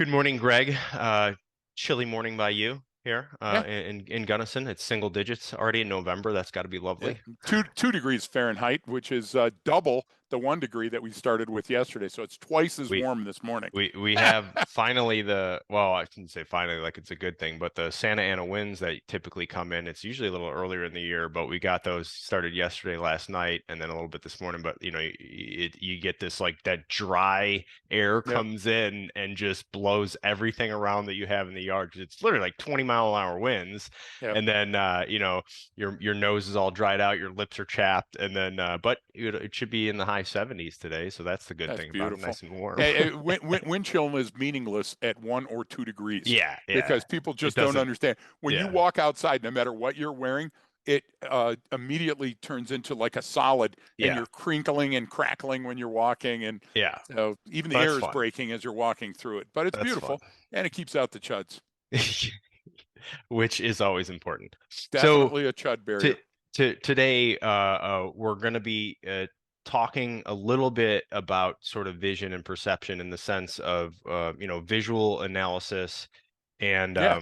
Good morning, Greg. Chilly morning by you here Yeah, in Gunnison. It's single digits already in November. That's got to be yeah. lovely. Two degrees Fahrenheit, which is double the 1 degree that we started with yesterday. So it's twice as We warm this morning. we have finally well, I shouldn't say finally like it's a good thing, but the Santa Ana winds that typically come in, it's usually a little earlier in the year, but we got those started yesterday, last night, and then a little bit this morning. But you get this like that dry air Yep, comes in and just blows everything around that you have in the yard because it's literally like 20-mile-an-hour winds, yep. and then your nose is all dried out, your lips are chapped, and then but it should be in the high 70s today, so that's the good That's thing about it, beautiful. nice and warm. Wind chill is meaningless at 1 or 2 degrees Yeah, yeah. because people It just don't doesn't. understand. When you Yeah, walk outside, no matter what you're wearing, it immediately turns into like a solid, and yeah, you're crinkling and crackling when you're walking, and yeah. so even the That's air is fun. breaking as you're walking through it. But it's That's fun. beautiful, and it keeps out the chuds. Which is always important. So Definitely a chud to, barrier. today, we're going to be talking a little bit about sort of vision and perception in the sense of visual analysis and Yeah.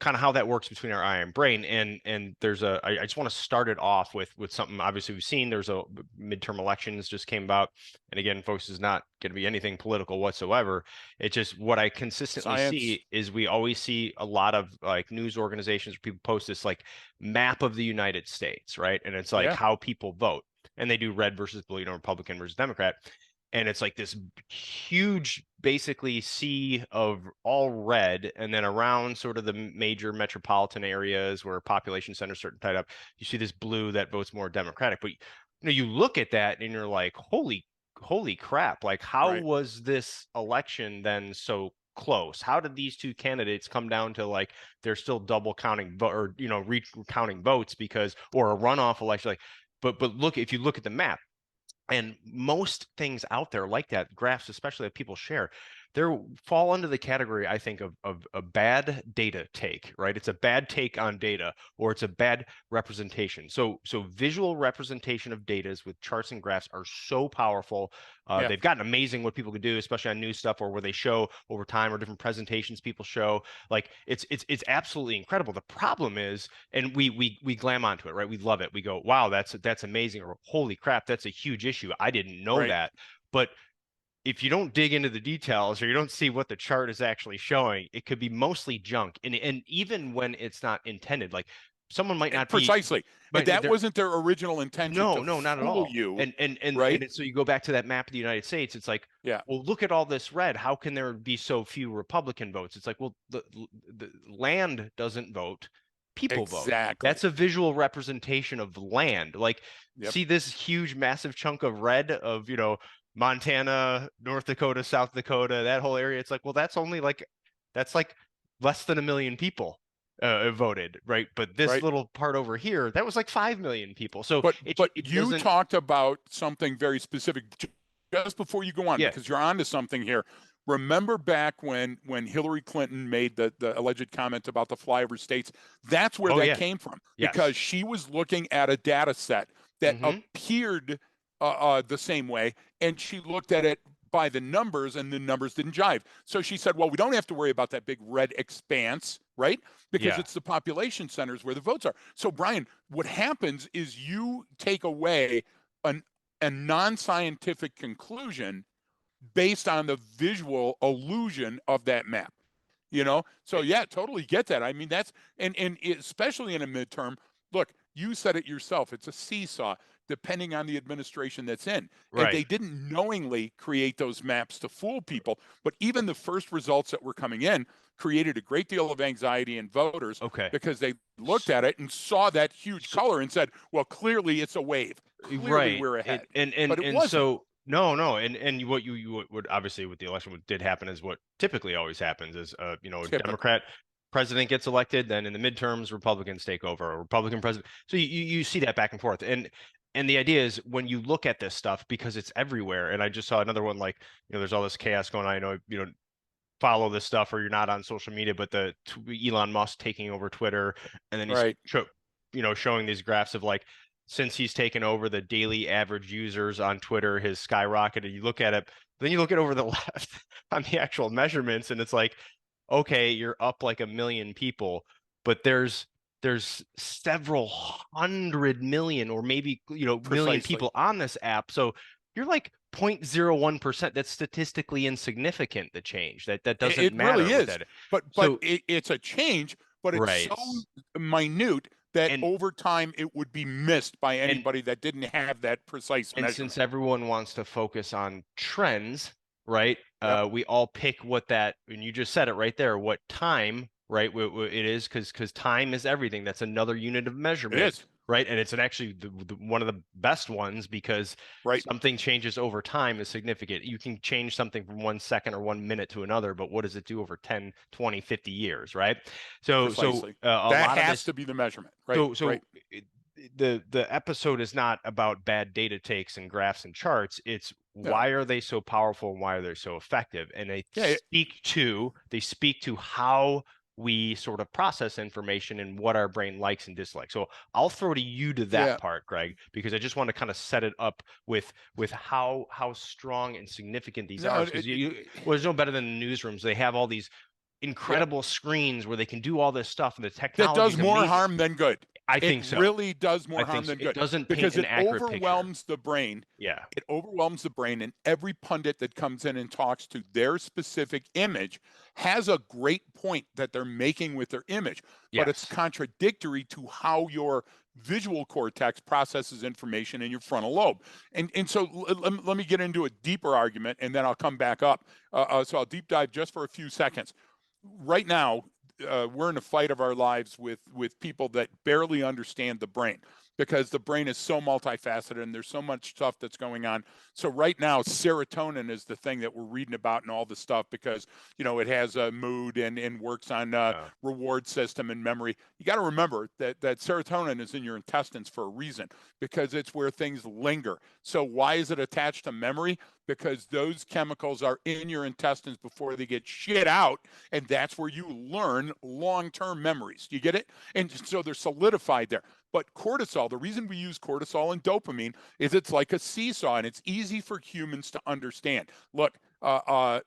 kind of how that works between our eye and brain. And I just want to start it off with something obviously we've seen. There's a midterm elections just came about, and again, folks, is not going to be anything political whatsoever. It's just what I consistently Science. see is we always see a lot of like news organizations where people post this like map of the United States, right? And it's like Yeah. how people vote. And they do red versus blue, Republican versus Democrat, and it's like this huge basically sea of all red, and then around sort of the major metropolitan areas where population centers are tied up, you see this blue that votes more Democratic. But you look at that and you're like, holy crap, like how Right. was this election then so close? How did these two candidates come down to like they're still double counting or recounting votes because or a runoff election, like, but look, if you look at the map, and most things out there like that, graphs, especially that people share, they fall under the category, I think, of a bad data take, right? It's a bad take on data, or it's a bad representation. So visual representation of data with charts and graphs are so powerful. Yeah. They've gotten amazing what people can do, especially on new stuff or where they show over time or different presentations people show. Like it's absolutely incredible. The problem is, and we glam onto it, right? We love it. We go, wow, that's amazing, or holy crap, that's a huge issue. I didn't know Right. that. But if you don't dig into the details or you don't see what the chart is actually showing, it could be mostly junk. And even when it's not intended, like someone might not be, Precisely. And but that they're wasn't their original intention to no, not at fool all. you, And right? so you go back to that map of the United States. It's like, Yeah. well, look at all this red. How can there be so few Republican votes? It's like, well, the land doesn't vote, people vote. Exactly. That's a visual representation of land. Like, Yep. see this huge, massive chunk of red of, Montana, North Dakota, South Dakota, that whole area. It's like, well, that's like less than 1 million people voted, right? But this Right. little part over here, that was like 5 million people. So But it you doesn't, talked about something very specific just before you go on, yeah. because you're onto something here. Remember back when Hillary Clinton made the alleged comment about the flyover states? That's where Oh that yeah, came from, because yes. she was looking at a data set that Hmm. appeared the same way, and she looked at it by the numbers, and the numbers didn't jive. So she said, well, we don't have to worry about that big red expanse, right? Because Yeah. it's the population centers where the votes are. So, Brian, what happens is you take away an, a non scientific conclusion based on the visual illusion of that map. So yeah, totally get that. I mean, that's and especially in a midterm. Look, you said it yourself. It's a seesaw depending on the administration that's in. And Right. they didn't knowingly create those maps to fool people, but even the first results that were coming in created a great deal of anxiety in voters Okay. because they looked S- at it and saw that huge So, color and said, "Well, clearly it's a wave. Clearly right. we're It ahead." and But it and wasn't. so no, and what you would obviously with the election what did happen is what typically always happens is a Typical. Democrat president gets elected, then in the midterms Republicans take over, a Republican president. So you see that back and forth. And the idea is when you look at this stuff because it's everywhere, and I just saw another one like, there's all this chaos going on. I know follow this stuff or you're not on social media, but Elon Musk taking over Twitter and then he's Right. showing these graphs of like since he's taken over, the daily average users on Twitter has skyrocketed. You look at it, then you look at over the left on the actual measurements, and it's like, okay, you're up like a million people, but there's several hundred million or maybe million Precisely. people on this app. So you're like 0.01%. That's statistically insignificant, the change. That doesn't It really matter with is, that. but So it's a change, but it's right. so minute that And over time it would be missed by and anybody that didn't have that precise and since measurement. everyone wants to focus on trends, right? Yep, We all pick what that, and you just said it right there, what time, right? It is because time is everything. That's another unit of it measurement, is. right? And it's actually one of the best ones because Right, something changes over time is significant. You can change something from 1 second or 1 minute to another, but what does it do over 10, 20, 50 years, right? precisely. A That lot of has this to be the measurement. Right, so right. the episode is not about bad data takes and graphs and charts. It's No, why are they so powerful and why are they so effective? And yeah, they speak to how we sort of process information and what our brain likes and dislikes. So I'll throw to you to that yeah. part, Greg, because I just want to kind of set it up with how strong and significant these No, are. Because well, there's no better than the newsrooms. They have all these yep. incredible screens where they can do all this stuff, and the That technology does is more amazing. harm than good. I It think so. really does I more think harm so. than It good doesn't paint because an it accurate picture. overwhelms the brain. Yeah. It overwhelms the brain, and every pundit that comes in and talks to their specific image has a great point that they're making with their image, but it's Yes. contradictory to how your visual cortex processes information in your frontal lobe. And so let me get into a deeper argument, and then I'll come back up. So I'll deep dive just for a few seconds. Right now, we're in a fight of our lives with people that barely understand the brain because the brain is so multifaceted and there's so much stuff that's going on. So right now, serotonin is the thing that we're reading about and all the stuff because it has a mood and works on Uh, reward system and memory. You got to remember that serotonin is in your intestines for a reason because it's where things linger. So why is it attached to memory? Because those chemicals are in your intestines before they get shit out, and that's where you learn long-term memories. You get it? And so they're solidified there. But cortisol, the reason we use cortisol and dopamine is it's like a seesaw, and it's easy for humans to understand. Look,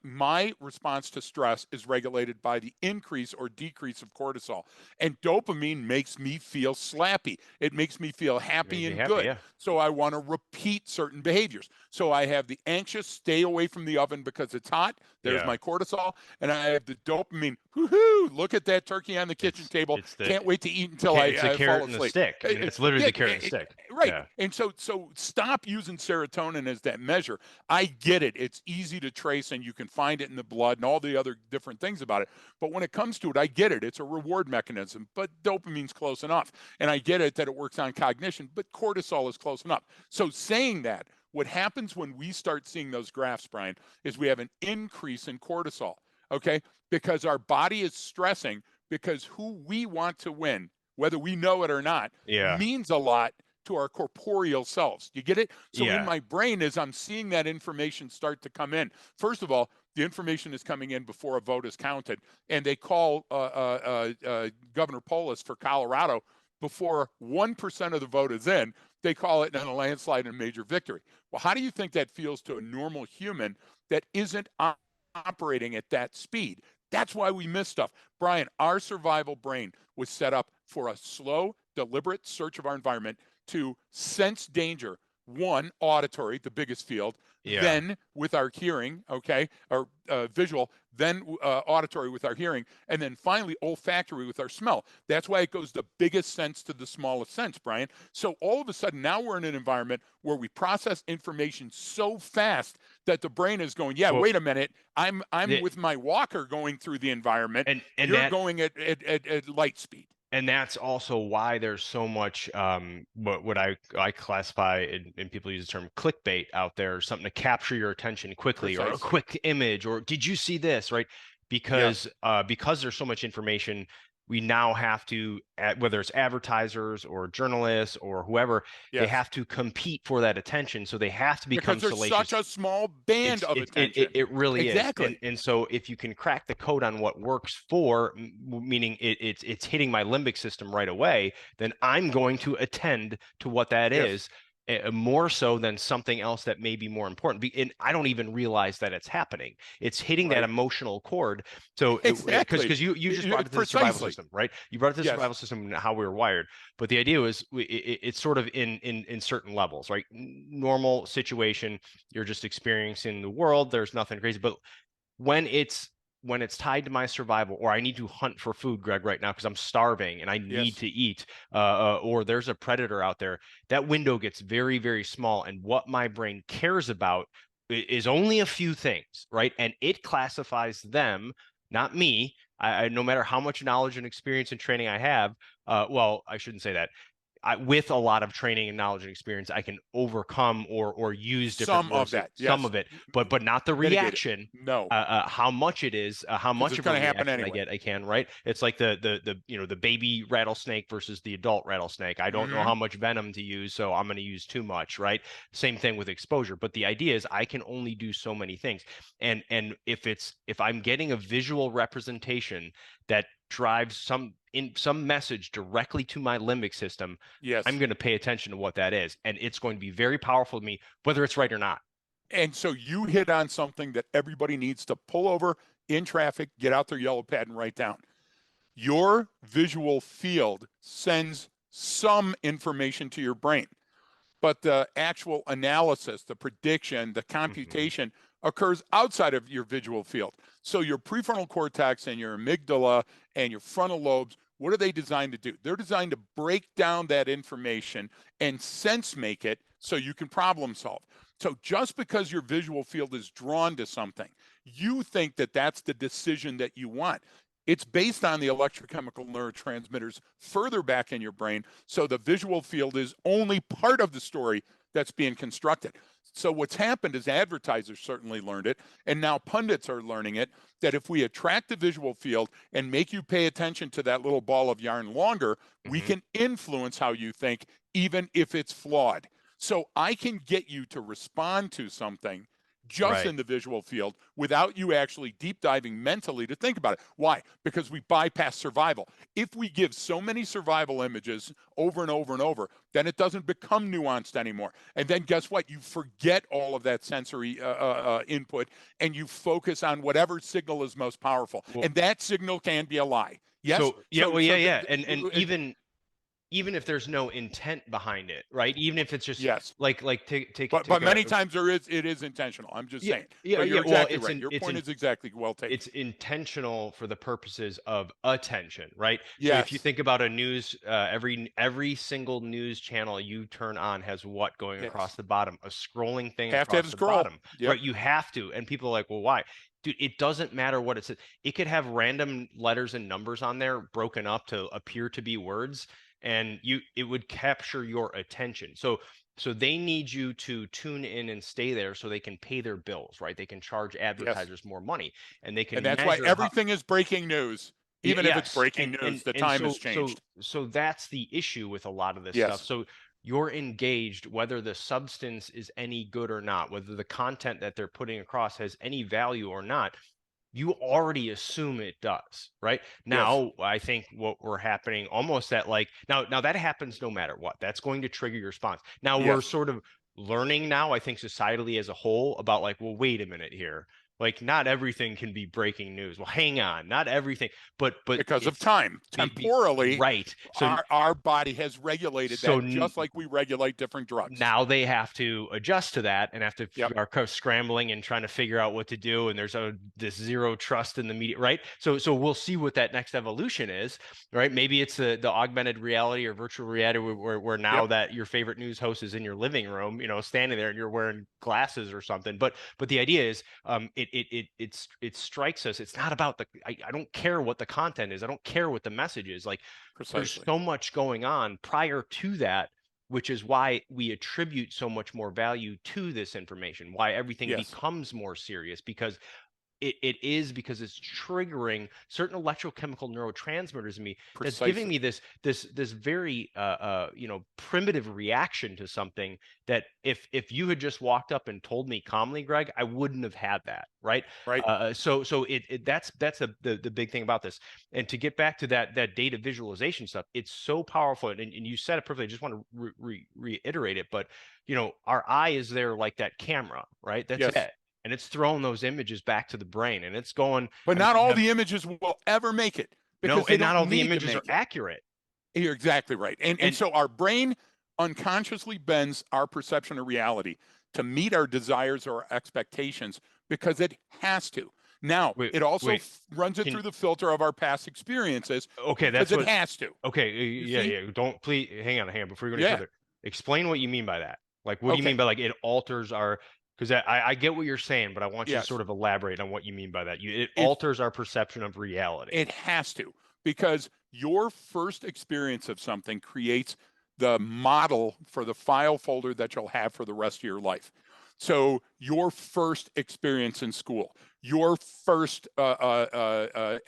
my response to stress is regulated by the increase or decrease of cortisol. And dopamine makes me feel slappy. It makes me feel makes happy me and happy. good. Yeah. So I want to repeat certain behaviors. So I have the anxious, stay away from the oven because it's hot. There's Yeah. my cortisol. And I have the dopamine, woohoo, look at that turkey on the kitchen It's table. it's the Can't wait to eat until it's the I fall carrot and the asleep. stick. I mean, that's literally Yeah, the carrot and stick. right. Yeah. And so stop using serotonin as that measure. I get it. It's easy to trace and you can find it in the blood and all the other different things about it. But when it comes to it, I get it. It's a reward mechanism, but dopamine's close enough. And I get it that it works on cognition, but cortisol is close enough. So saying that, what happens when we start seeing those graphs, Brian, is we have an increase in cortisol, okay? Because our body is stressing because who we want to win, whether we know it or not, Yeah. means a lot to our corporeal selves. You get it? So in Yeah. my brain, as I'm seeing that information start to come in, first of all, the information is coming in before a vote is counted, and they call Governor Polis for Colorado before 1% of the vote is in. They call it a landslide and a major victory. Well, how do you think that feels to a normal human that isn't operating at that speed? That's why we miss stuff. Brian, our survival brain was set up for a slow, deliberate search of our environment to sense danger. One, auditory, the biggest field, Yeah. then with our hearing, okay, or visual, then auditory with our hearing, and then finally olfactory with our smell. That's why it goes the biggest sense to the smallest sense, Brian. So all of a sudden, now we're in an environment where we process information so fast that the brain is going, yeah, Well, wait a minute, I'm the, with my walker going through the environment. and You're that going at light speed. and that's also why there's so much what I classify and people use the term clickbait out there, something to capture your attention quickly or a Precisely. quick image or did you see this, right? Yeah. Because there's so much information, we now have to, whether it's advertisers or journalists or whoever, they Yes. have to compete for that attention. So they have to Because become there's salacious. such a small band of attention. It really is. Exactly. And so if you can crack the code on what works for, meaning it's hitting my limbic system right away, then I'm going to attend to what that Yes. is, more so than something else that may be more important. And I don't even realize that it's happening. It's hitting that Right. emotional chord. So Exactly. because you just brought it to the survival Precisely. system, right? You brought it to the Yes. survival system and how we were wired. But the idea was it's sort of in certain levels, right? Normal situation, you're just experiencing the world. There's nothing crazy. But when it's tied to my survival, or I need to hunt for food, Greg, right now because I'm starving and I need Yes. to eat, or there's a predator out there, that window gets very, very small. And what my brain cares about is only a few things, right? And it classifies them, not me. No matter how much knowledge and experience and training I have, well, I shouldn't say that. With a lot of training and knowledge and experience, I can overcome or use different Some of words, that. some Yes. of it, but not the Mitigate it. reaction. No. How much it is, how Because much it's of a going to happen reaction I anyway. get, I can, right? It's like the baby rattlesnake versus the adult rattlesnake. I don't know Hmm. how much venom to use, so I'm going to use too much, right? Same thing with exposure. But the idea is I can only do so many things. And if I'm getting a visual representation that drives some message directly to my limbic system, I'm Yes. going to pay attention to what that is. And it's going to be very powerful to me, whether it's right or not. And so you hit on something that everybody needs to pull over in traffic, get out their yellow pad and write down. Your visual field sends some information to your brain, but the actual analysis, the prediction, the Mm-hmm. computation occurs outside of your visual field. So your prefrontal cortex and your amygdala and your frontal lobes, what are they designed to do? They're designed to break down that information and sense make it so you can problem solve. So just because your visual field is drawn to something, you think that that's the decision that you want. It's based on the electrochemical neurotransmitters further back in your brain. So the visual field is only part of the story that's being constructed. So what's happened is advertisers certainly learned it, and now pundits are learning it, that if we attract the visual field and make you pay attention to that little ball of yarn longer, we Mm-hmm. can influence how you think, even if it's flawed. So I can get you to respond to something just Right. in the visual field without you actually deep diving mentally to think about it. Why? Because we bypass survival. If we give so many survival images over and over and over, then it doesn't become nuanced anymore. And then guess what? You forget all of that sensory input and you focus on whatever signal is most powerful. Well, And that signal can be a lie. Yes. so yeah, So, well, yeah, so yeah, and even if there's no intent behind it, right? Even if it's just yes. like take But a many times it is intentional. I'm just yeah, saying. yeah, But yeah. you're Well, exactly right. Your point is exactly well taken. it's intentional for the purposes of attention, right? So if you Yes. think about a news, every single news channel you turn on has what going across Yes. the bottom, a scrolling thing Have to have across a the scroll. bottom, Yep. right? You have to, and people are like, well, why? Dude, it doesn't matter what it says. It could have random letters and numbers on there broken up to appear to be words, and it would capture your attention. So they need you to tune in and stay there so they can pay their bills, right? They can charge Yes. advertisers more money and they And can that's why measure how. everything is breaking news. Even if it's Yes, breaking news, the and time has changed. so that's the issue with a lot of this stuff. Yes. So you're engaged whether the substance is any good or not, whether the content that they're putting across has any value or not. You already assume it does, right? Yes. Now, I think what we're happening almost at like now that happens no matter what. That's going to trigger your response. Now we're Yes. sort of learning now, I think societally as a whole about like, well, wait a minute here. Like not everything can be breaking news. Well, hang on, not everything, but Because of it's time. the Temporally, right. our body has regulated So that just like we regulate different drugs. now they have to adjust to that and have to Yep. are scrambling and trying to figure out what to do, and there's this zero trust in the media, right? So we'll see what that next evolution is, right? Maybe it's the augmented reality or virtual reality where now Yep. that your favorite news host is in your living room, standing there and you're wearing glasses or something. But the idea is it strikes us. It's not about I don't care what the content is. I don't care what the message is. Like there's Precisely. so much going on prior to that, which is why we attribute so much more value to this information, why everything Yes. becomes more serious, because it is because it's triggering certain electrochemical neurotransmitters in me that's giving Precisely. me this very primitive reaction to something that if you had just walked up and told me calmly, Greg, I wouldn't have had that, right? Right. So that's the big thing about this. And to get back to that data visualization stuff, it's so powerful. And you said it perfectly. I just want to reiterate it, but our eye is there like that camera, right? That's Yes. it. And it's throwing those images back to the brain, and it's going. But I mean, not you all have the images will ever make it no, because they and not don't all the need to images are make it. accurate. You're exactly right. And And so our brain unconsciously bends our perception of reality to meet our desires or expectations because it has to. Now, wait, it also wait, runs it can through the filter of our past experiences okay, because that's it what. has to. Okay, You yeah, see? yeah. Don't please hang on before you go any Yeah. further. Explain what you mean by that. Like, what do you Okay. mean by like it alters our? Because I get what you're saying, but I want you to Yes. sort of elaborate on what you mean by that. It If alters our perception of reality. It has to, because your first experience of something creates the model for the file folder that you'll have for the rest of your life. So your first experience in school, your first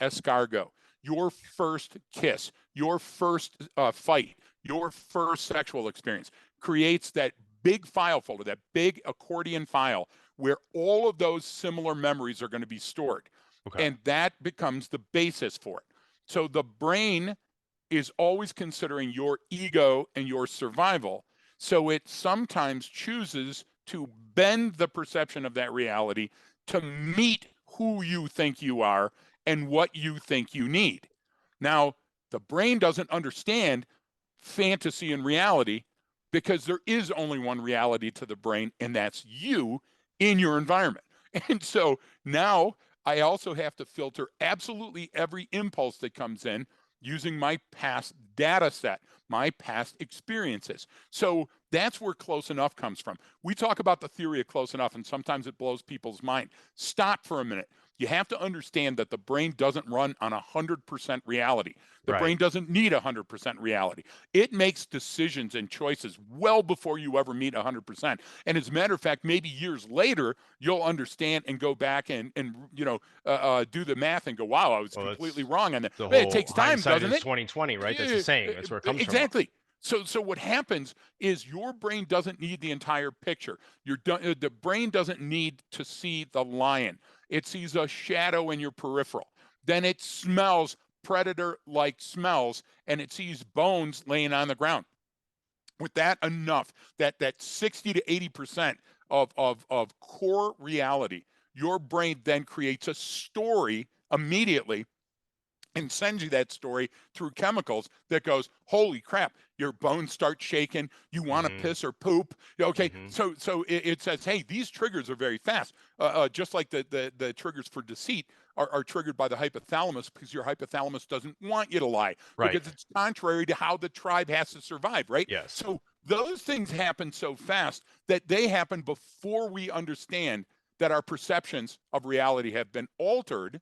escargot, your first kiss, your first fight, your first sexual experience creates that big file folder, that big accordion file where all of those similar memories are going to be stored. Okay. And that becomes the basis for it. So the brain is always considering your ego and your survival. So it sometimes chooses to bend the perception of that reality to meet who you think you are and what you think you need. Now, the brain doesn't understand fantasy and reality because there is only one reality to the brain, and that's you in your environment. And so now I also have to filter absolutely every impulse that comes in using my past data set, my past experiences. So that's where close enough comes from. We talk about the theory of close enough, and sometimes it blows people's mind. Stop for a minute. You have to understand that the brain doesn't run on 100% reality. The Right. brain doesn't need 100% reality. It makes decisions and choices well before you ever meet 100%. And as a matter of fact, maybe years later, you'll understand and go back and do the math and go, wow, I was Well, completely that's wrong on that. the But it whole takes time, hindsight doesn't is it? 2020, right? That's a saying. That's where it comes from. Exactly. So what happens is your brain doesn't need the entire picture. The brain doesn't need to see the lion. It sees a shadow in your peripheral. Then it smells predator-like smells, and it sees bones laying on the ground. With that enough, that 60 to 80% of core reality, your brain then creates a story immediately and sends you that story through chemicals that goes, holy crap, your bones start shaking, you want to Hmm. piss or poop. Okay, Hmm. so it says, hey, these triggers are very fast. Just like the triggers for deceit are triggered by the hypothalamus, because your hypothalamus doesn't want you to lie, Right. because it's contrary to how the tribe has to survive, right? Yes. So those things happen so fast that they happen before we understand that our perceptions of reality have been altered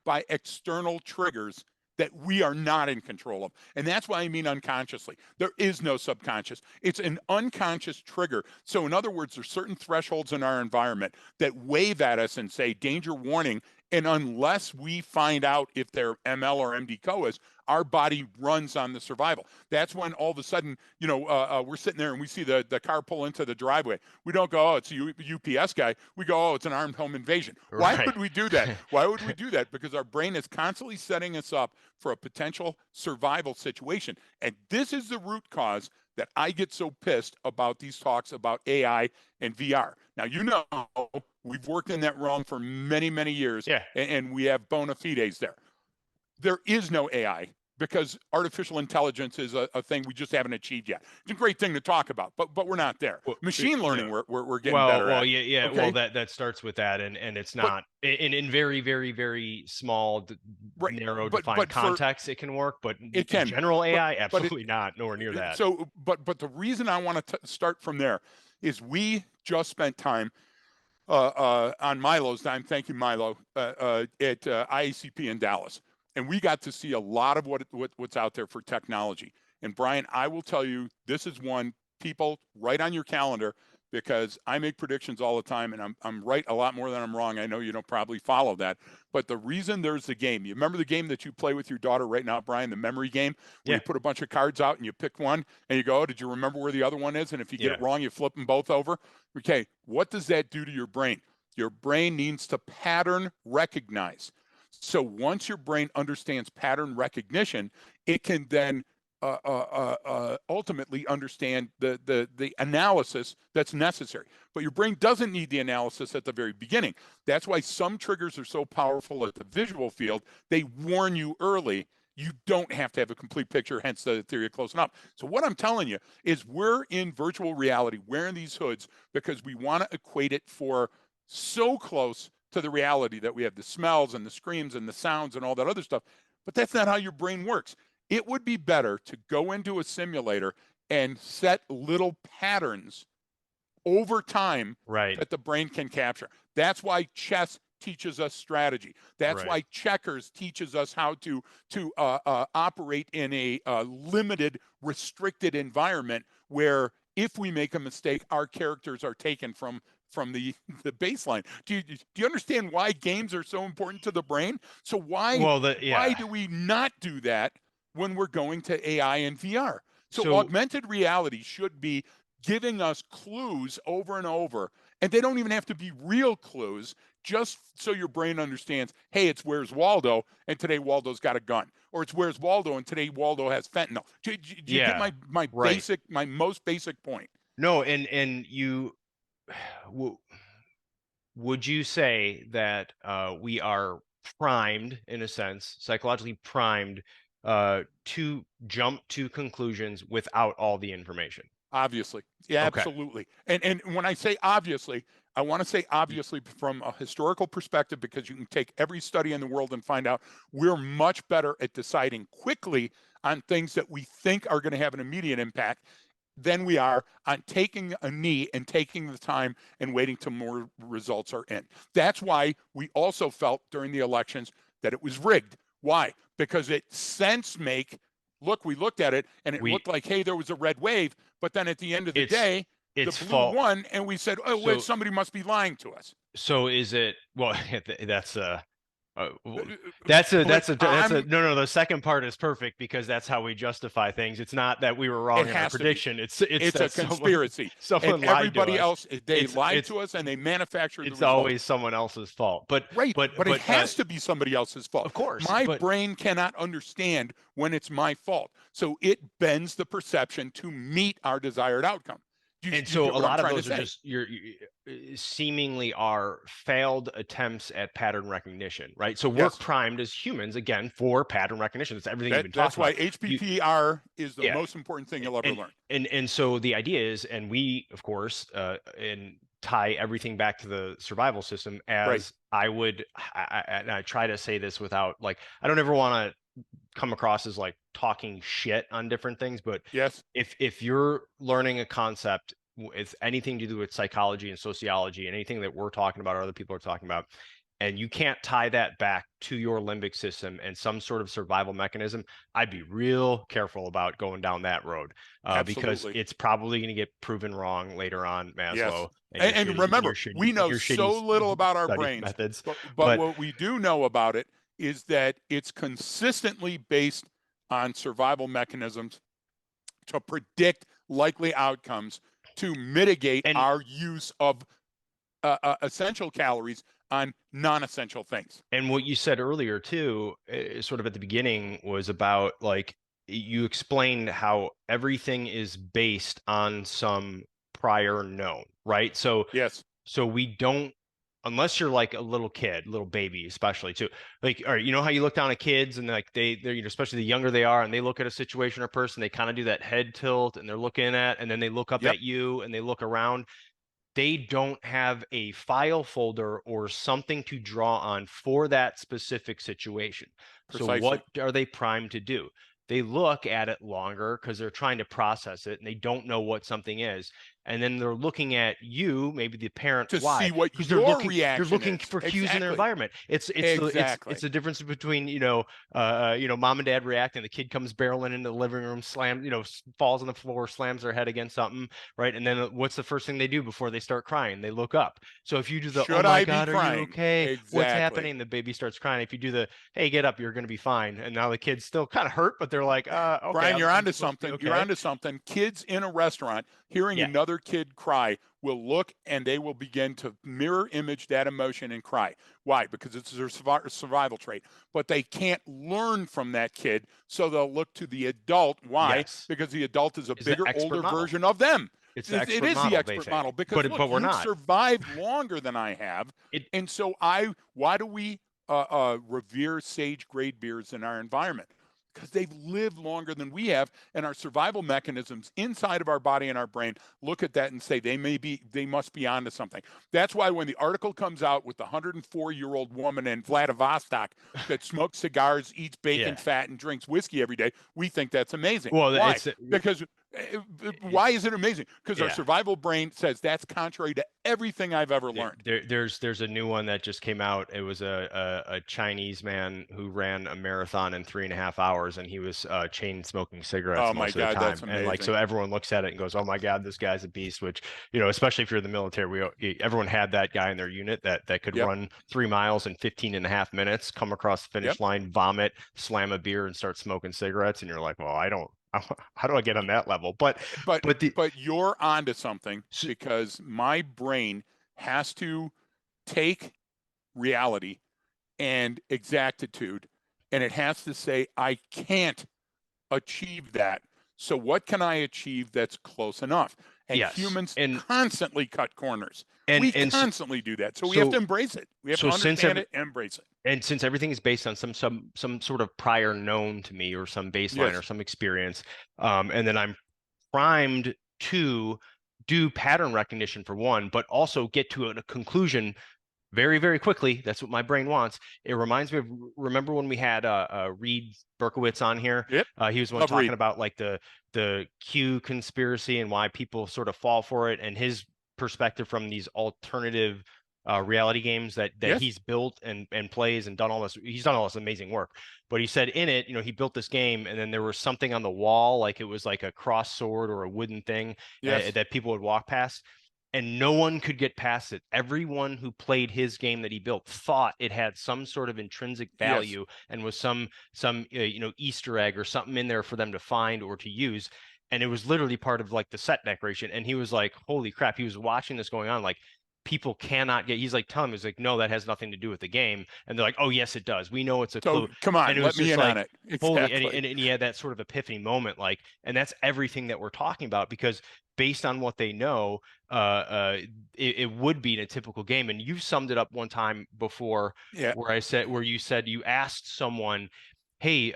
by external triggers that we are not in control of. And that's why I mean unconsciously. There is no subconscious. It's an unconscious trigger. So in other words, there's certain thresholds in our environment that wave at us and say danger warning. And unless we find out if they're ML or MD COAs, our body runs on the survival. That's when all of a sudden, we're sitting there and we see the car pull into the driveway. We don't go, oh, it's a UPS guy. We go, oh, it's an armed home invasion. Why Right. would we do that? Why would we do that? Because our brain is constantly setting us up for a potential survival situation. And this is the root cause that I get so pissed about these talks about AI and VR. Now, we've worked in that realm for many, many years, Yeah. and we have bona fides there. There is no AI because artificial intelligence is a thing we just haven't achieved yet. It's a great thing to talk about, but we're not there. Well, Machine yeah. learning, we're getting better Well, at. yeah, yeah. Well, Okay, that starts with that, and it's but not in very, very, very small, right, narrow, defined but for context, it can work. But it in can, general, but AI, but it absolutely not. Nowhere near that. so but the reason I want to start from there is we just spent time on Milo's time. Thank you, Milo, at IACP in Dallas, and we got to see a lot of what's out there for technology. And Brian, I will tell you, this is one, people write on your calendar, because I make predictions all the time, and I'm right a lot more than I'm wrong. I know you don't probably follow that, but the reason there's the game, you remember the game that you play with your daughter right now, Brian, the memory game, where Yeah. you put a bunch of cards out and you pick one and you go, oh, did you remember where the other one is? And if you get Yeah. it wrong, you flip them both over. Okay, what does that do to your brain? Your brain needs to pattern recognize. So once your brain understands pattern recognition, it can then ultimately understand the analysis that's necessary. But your brain doesn't need the analysis at the very beginning. That's why some triggers are so powerful at the visual field. They warn you early. You don't have to have a complete picture, hence the theory of close enough. So what I'm telling you is we're in virtual reality wearing these hoods because we want to equate it for so close to the reality that we have the smells and the screams and the sounds and all that other stuff. But that's not how your brain works. It would be better to go into a simulator and set little patterns over time Right. that the brain can capture. That's why chess teaches us strategy. That's Right. why checkers teaches us how to operate in a limited, restricted environment where if we make a mistake, our characters are taken from the baseline. Do you understand why games are so important to the brain? So Well, why yeah. do we not do that when we're going to AI and VR? So So augmented reality should be giving us clues over and over, and they don't even have to be real clues, just so your brain understands, hey, it's Where's Waldo, and today Waldo's got a gun, or it's Where's Waldo, and today Waldo has fentanyl. Do you get yeah. Right. my most basic point? No, and you would you say that we are primed, in a sense, psychologically primed, to jump to conclusions without all the information? Obviously. Yeah, Okay. absolutely. And when I say obviously, I want to say obviously from a historical perspective, because you can take every study in the world and find out we're much better at deciding quickly on things that we think are going to have an immediate impact than we are on taking a knee and taking the time and waiting till more results are in. That's why we also felt during the elections that it was rigged. Why? Because it sense make, look, we looked at it and it We looked like, hey, there was a red wave. But then at the end of the it's day, the it's blue fault. won. And we said, oh, wait, So somebody must be lying to us. so is it well that's Uh, But that's a no, no, the second part is perfect because that's how we justify things. It's not that we were it wrong in our has to be. prediction. It's It's a that someone conspiracy. And someone lied to everybody us. else, they lied It's to us and they manufactured the it's results. always someone else's fault. But Right, but but it but has to be somebody else's fault. of course, My but brain cannot understand when it's my fault. So it bends the perception to meet our desired outcome. and You so get a what I'm lot of trying to those are say? just seemingly are failed attempts at pattern recognition, right? So we're Yes. primed as humans again for pattern recognition. It's everything you've been That's talking why about. You HPPR is the yeah, most important thing you'll ever and learn. so the idea is, and we of course and tie everything back to the survival system, Right. as I would and I try to say this without, like, I don't ever want to come across as like talking shit on different things, but Yes. if you're learning a concept with anything to do with psychology and sociology and anything that we're talking about or other people are talking about, and you can't tie that back to your limbic system and some sort of survival mechanism, I'd be real careful about going down that road, because Absolutely. it's probably going to get proven wrong later on, Yes. Maslow, And remember, we and know your shitty so little about our study brains, methods. but But what we do know about it is that it's consistently based on survival mechanisms to predict likely outcomes to mitigate and our use of essential calories on non-essential things. what you said earlier too, sort of at the beginning, was about, like, you explained how everything is based on some prior known, right? Yes. So we don't, unless you're like a little kid, little baby, especially too. Like, all right, you know how you look down at kids and like they're, you know, especially the younger they are, and they look at a situation or person, they kind of do that head tilt and they're looking at, and then they look up Yep. at you and they look around. They don't have a file folder or something to draw on for that specific situation. So what Precisely. are they primed to do? They look at it longer because they're trying to process it and they don't know what something is. and then they're looking at you, maybe the parent. To Why? see what Because your they're reaction looking is. for cues in their Exactly. environment. It's Exactly. the difference between mom and dad reacting, the kid comes barreling into the living room, slams, falls on the floor, slams their head against something, right? And then what's the first thing they do before they start crying? They look up. So if you do the, oh Should my I be God, are you crying? okay? What's Exactly. happening? The baby starts crying. If you do the, hey, get up, you're going to be fine. And now the kid's still kind of hurt, but they're like, okay, Brian, you're I'm onto supposed to be something. You're okay. onto something. Kids in a restaurant hearing Yeah. another kid cry will look and they will begin to mirror image that emotion and cry. Why? Because it's their survival trait. But they can't learn from that kid, so they'll look to the adult. Why? Yes. Because the adult is a Is the bigger, expert older model. version of them. It's the It expert is the model, they expert think. model because look, But we're you've not. survived longer than I have, It and so why do we revere sage grade beers in our environment? Because they've lived longer than we have, and our survival mechanisms inside of our body and our brain look at that and say they must be onto something. That's why when the article comes out with the 104-year-old woman in Vladivostok that smokes cigars, eats bacon yeah. fat, and drinks whiskey every day, we think that's amazing. Well, Why? Because why is it amazing? Because our yeah. survival brain says that's contrary to everything I've ever learned. There's a new one that just came out. It was a Chinese man who ran a marathon in 3.5 hours, and he was chain smoking cigarettes Oh my most of the God, that's time. And like, amazing. so everyone looks at it and goes, "Oh my God, this guy's a beast." Which, especially if you're in the military, everyone had that guy in their unit that could Yep, run 3 miles in 15.5 minutes, come across the yep. finish line, vomit, slam a beer, and start smoking cigarettes. And you're like, "Well, I don't. How do I get on that level?" But but the but you're onto something so, because my brain has to take reality and exactitude, and it has to say I can't achieve that. So what can I achieve that's close enough? And yes, humans constantly cut corners. and We and constantly do that. So we have to so embrace it. We have so to since understand every it and embrace it. and since everything is based on some sort of prior known to me or some baseline or Yes. some experience, and then I'm primed to do pattern recognition for one, but also get to a conclusion very, very quickly. That's what my brain wants. It reminds me of, remember when we had Reed Berkowitz on here? Yep. He was the one Love talking read. about like the Q conspiracy and why people sort of fall for it, and his perspective from these alternative reality games that Yes. he's built and plays and done all this. He's done all this amazing work. But he said in it, he built this game, and then there was something on the wall, like it was like a cross sword or a wooden thing Yes. that people would walk past, and no one could get past it. Everyone who played his game that he built thought it had some sort of intrinsic Yes. value and was some Easter egg or something in there for them to find or to use. And it was literally part of like the set decoration. And he was like, "Holy crap!" He was watching this going on, like people cannot get. He's like telling me, he's like, "No, that has nothing to do with the game." And they're like, "Oh yes, it does. We know it's a So clue." come And on, it let was me just in on like, it. holy, Exactly. and he had that sort of epiphany moment, like, and that's everything that we're talking about because based on what they know, it would be in a typical game. And you summed it up one time before Yeah. where you said you asked someone, "Hey,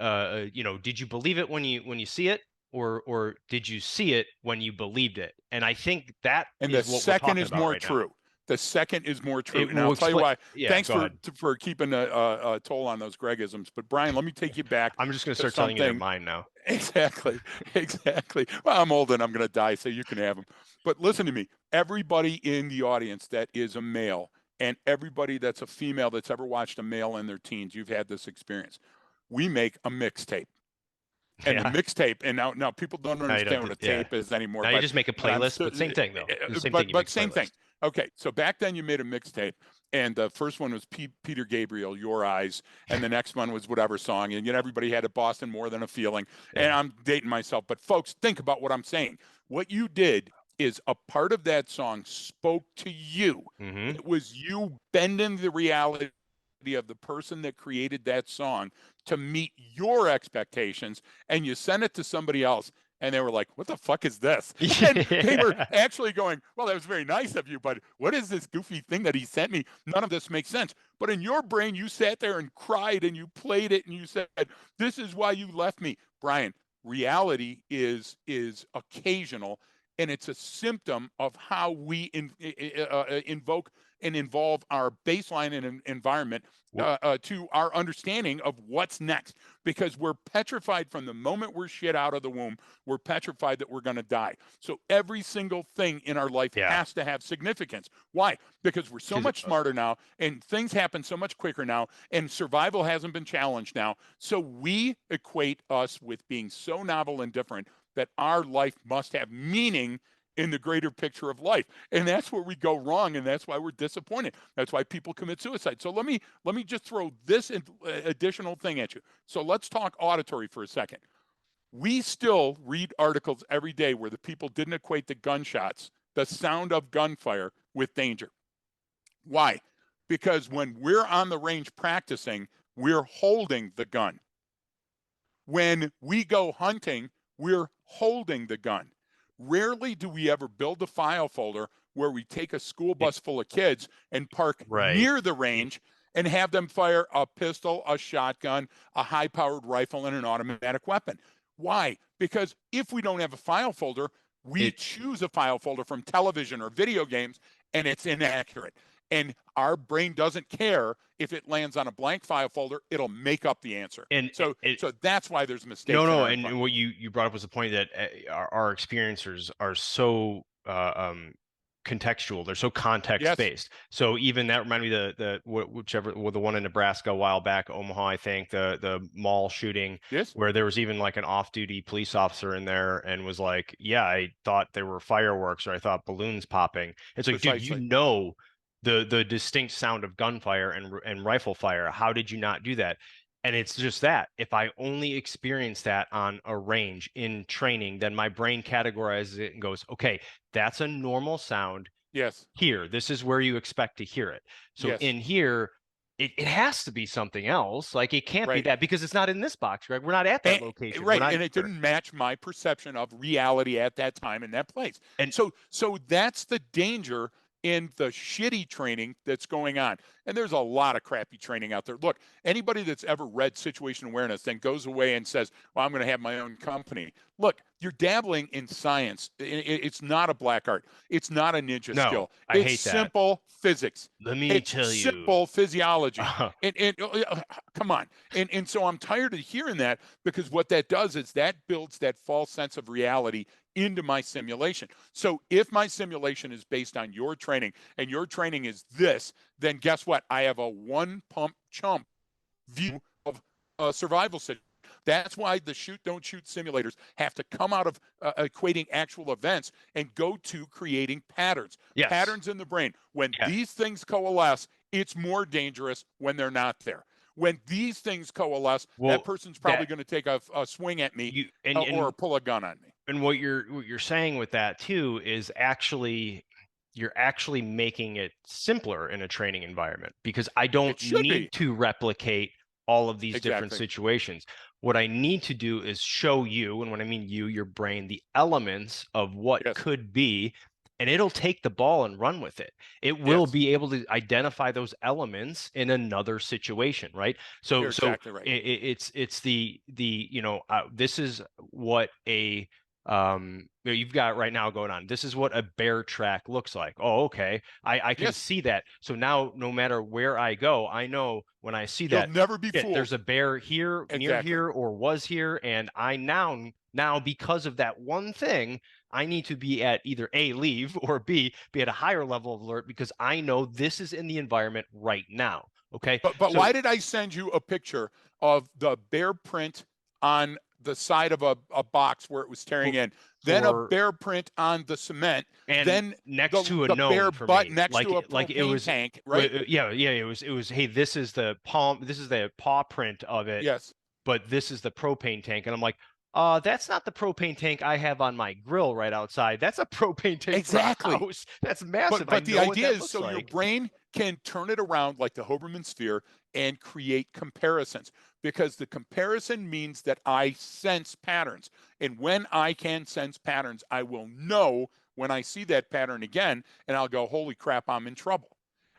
did you believe it when you see it, or did you see it when you believed it?" And I think that And the is what we're second talking is about more right now. true. The second is more true. It And I'll will tell you explain. why. Yeah, Thanks go ahead. for keeping a toll on those Gregisms. But Brian, let me take you back I'm just going to to start telling you they're something. mine now. Exactly. Exactly. Well, I'm old and I'm going to die, so you can have them. But listen to me. Everybody in the audience that is a male and everybody that's a female that's ever watched a male in their teens, you've had this experience. We make a mixtape. And the Yeah. mixtape, and now people don't Now you understand don't. what a Yeah. tape is anymore, Now you just make a but I'm playlist, still, but same thing though. The same thing. but You make a same thing. playlist. Okay, so back then you made a mixtape, and the first one was Peter Gabriel, Your Eyes, and the next one was whatever song, and everybody had a Boston More Than a Feeling, and Yeah. I'm dating myself, but folks, think about what I'm saying. What you did is a part of that song spoke to you. Mm-hmm. It was you bending the reality of the person that created that song to meet your expectations, and you sent it to somebody else and they were like, "What the fuck is this?" And they were Yeah. actually going, "Well, that was very nice of you, but what is this goofy thing that he sent me? None of this makes sense." But in your brain, you sat there and cried and you played it and you said, "This is why you left me." Brian, reality is occasional, and it's a symptom of how we invoke and involve our baseline and environment to our understanding of what's next, because we're petrified from the moment we're shit out of the womb. We're petrified that we're going to die. So every single thing in our life Yeah. has to have significance. Why? Because we're so 'Cause, much smarter now, and things happen so much quicker now, and survival hasn't been challenged now. So we equate us with being so novel and different that our life must have meaning in the greater picture of life. And that's where we go wrong, and that's why we're disappointed. That's why people commit suicide. So let me just throw this additional thing at you. So let's talk auditory for a second. We still read articles every day where the people didn't equate the gunshots, the sound of gunfire, with danger. Why? Because when we're on the range practicing, we're holding the gun. When we go hunting, we're holding the gun. Rarely do we ever build a file folder where we take a school bus full of kids and park right. near the range and have them fire a pistol, a shotgun, a high-powered rifle, and an automatic weapon. Why? Because if we don't have a file folder, we It choose a file folder from television or video games, and it's inaccurate. And our brain doesn't care if it lands on a blank file folder, it'll make up the answer. and So it, that's why there's no, mistakes in no, our and what you brought up was the point that our experiencers are so contextual. They're so context yes, based. So even that reminded me whichever the one in Nebraska a while back, Omaha, I think the mall shooting yes, where there was even like an off duty police officer in there and was like, yeah, I thought there were fireworks or I thought balloons popping. It's like, dude, you precisely. know the distinct sound of gunfire and rifle fire. How did you not do that? And it's just that if I only experience that on a range in training, then my brain categorizes it and goes, okay, that's a normal sound Yes, here. This is where you expect to hear it. So yes, in here, it has to be something else. Like it can't be right. that because it's not in this box, Greg. We're not at that And, location. We're right, not and it here. didn't match my perception of reality at that time in that place. And So that's the danger in the shitty training that's going on. And there's a lot of crappy training out there. Look, anybody that's ever read situation awareness then goes away and says, "Well, I'm going to have my own company." Look, you're dabbling in science. It's not a black art. It's not a ninja no, skill. I It's hate that. simple physics. Let me It's tell you. simple physiology. And come on. And so I'm tired of hearing that, because what that does is that builds that false sense of reality into my simulation. So if my simulation is based on your training and your training is this, then guess what? I have a one pump chump view of a survival situation. That's why the shoot don't shoot simulators have to come out of equating actual events and go to creating patterns. Yes. Patterns in the brain. When Yeah. these things coalesce, it's more dangerous when they're not there. When these things coalesce, that Well, person's probably that going to take a swing at me you or pull a gun on me. and what you're saying with that too is actually you're actually making it simpler in a training environment because I don't It should need be. to replicate all of these different Exactly. situations. What I need to do is show you, and when I mean you, your brain, the elements of what Yes. could be, and it'll take the ball and run with it. It will Yes. be able to identify those elements in another situation, right? So You're exactly right. it's the this is what a you've got right now going on. This is what a bear track looks like. Oh, okay. I can Yes. see that. So now no matter where I go, I know when I see You'll that, never be shit, there's fooled. a bear here, near Exactly. here, or was here, and I now because of that one thing, I need to be at either A, leave, or B, be at a higher level of alert because I know this is in the environment right now. Okay. But So why did I send you a picture of the bear print on the side of a box where it was tearing for, in, then a for bear print on the cement, and then next to a the bear known for butt me, next to a like it propane was tank, right? yeah, it was hey, this is the palm, this is the paw print of it, Yes, but this is the propane tank. And I'm like, that's not the propane tank I have on my grill right outside. That's a propane tank for a exactly. house. That's massive. I But the know what idea that is looks so your like. brain can turn it around like the Hoberman sphere and create comparisons, because the comparison means that I sense patterns. And when I can sense patterns, I will know when I see that pattern again, and I'll go, holy crap, I'm in trouble.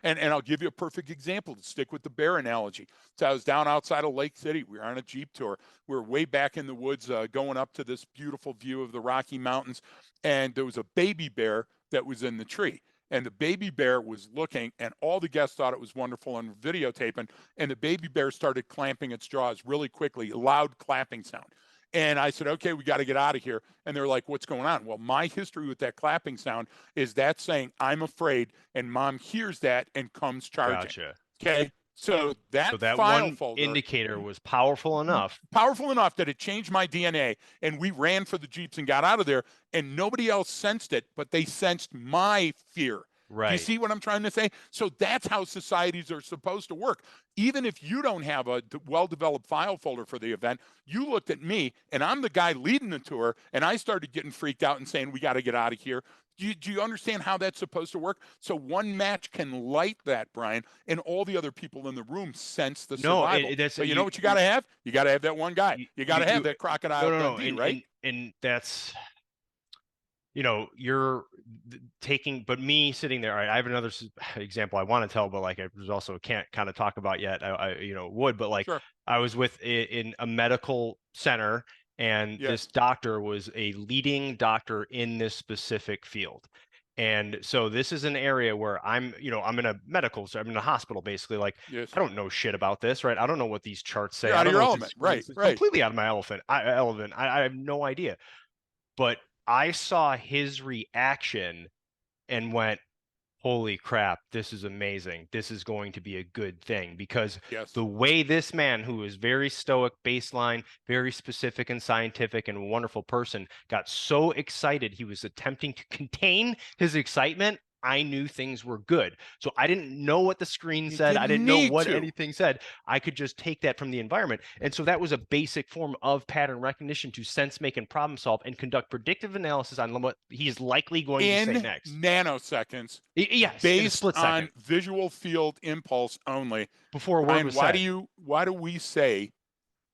And I'll give you a perfect example to stick with the bear analogy. So I was down outside of Lake City. We were on a Jeep tour. We were way back in the woods going up to this beautiful view of the Rocky Mountains. And there was a baby bear that was in the tree. and the baby bear was looking, and all the guests thought it was wonderful and videotaping, and the baby bear started clamping its jaws really quickly, loud clapping sound. And I said, okay, we got to get out of here. And they're like, what's going on? Well, my history with that clapping sound is that saying, I'm afraid, and mom hears that and comes charging. Gotcha. Okay. So So that that file one folder, indicator was powerful enough. powerful enough that it changed my DNA, and we ran for the Jeeps and got out of there, and nobody else sensed it, but they sensed my fear. Do you Right. see what I'm trying to say? So that's how societies are supposed to work. Even if you don't have a well-developed file folder for the event, you looked at me, and I'm the guy leading the tour, and I started getting freaked out and saying, we got to get out of here. Do you understand how that's supposed to work? So one match can light that, Brian, and all the other people in the room sense the No, survival. that's But you know what you got to have? You got to have that one guy. You got to have you that no, Crocodile no, no, Dundee, right? and that's, you're taking, but me sitting there, all right, I have another example I want to tell, but like I was also can't kind of talk about yet. Would, but like Sure. I was in a medical center, and this Yes. doctor was a leading doctor in this specific field. And so this is an area where I'm in a medical, so I'm in a hospital basically. Like Yes. I don't know shit about this, right? I don't know what these charts say. You're I out of don't know your what this element. Right. screen says. Right. Completely out of my element. I have no idea. But I saw his reaction and went, holy crap, this is amazing. This is going to be a good thing, because Yes. the way this man, who is very stoic, baseline, very specific and scientific and a wonderful person, got so excited he was attempting to contain his excitement, I knew things were good. So I didn't know what the screen You said. I didn't didn't know need what to. anything said. I could just take that from the environment. And so that was a basic form of pattern recognition to sense, make, and problem solve and conduct predictive analysis on what he's likely going to say In next. nanoseconds, Yes, in a based split second on visual field impulse only. before a word Brian, was said. why do we say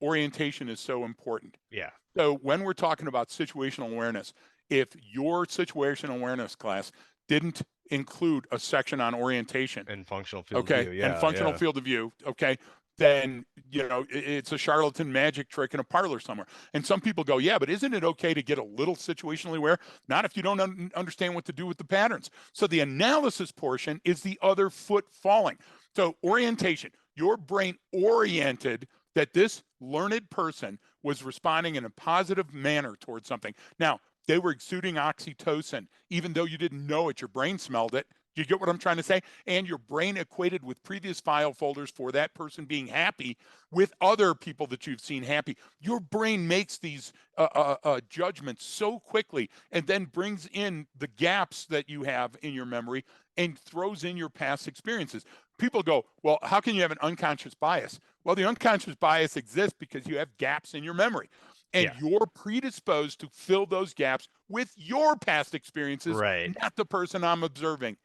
orientation is so important? Yeah. So when we're talking about situational awareness, if your situational awareness class didn't include a section on orientation, And functional field of okay, view. and Yeah. functional Yeah. field of view, okay, then it's a charlatan magic trick in a parlor somewhere. And some people go, yeah, but isn't it okay to get a little situationally aware? Not if you don't understand what to do with the patterns. So the analysis portion is the other foot falling. So orientation, your brain oriented that this learned person was responding in a positive manner towards something. Now, they were exuding oxytocin, even though you didn't know it, your brain smelled it. Do you get what I'm trying to say? And your brain equated with previous file folders for that person being happy with other people that you've seen happy. Your brain makes these judgments so quickly, and then brings in the gaps that you have in your memory and throws in your past experiences. People go, well, how can you have an unconscious bias? Well, the unconscious bias exists because you have gaps in your memory, and Yeah. you're predisposed to fill those gaps with your past experiences, Right. not the person I'm observing.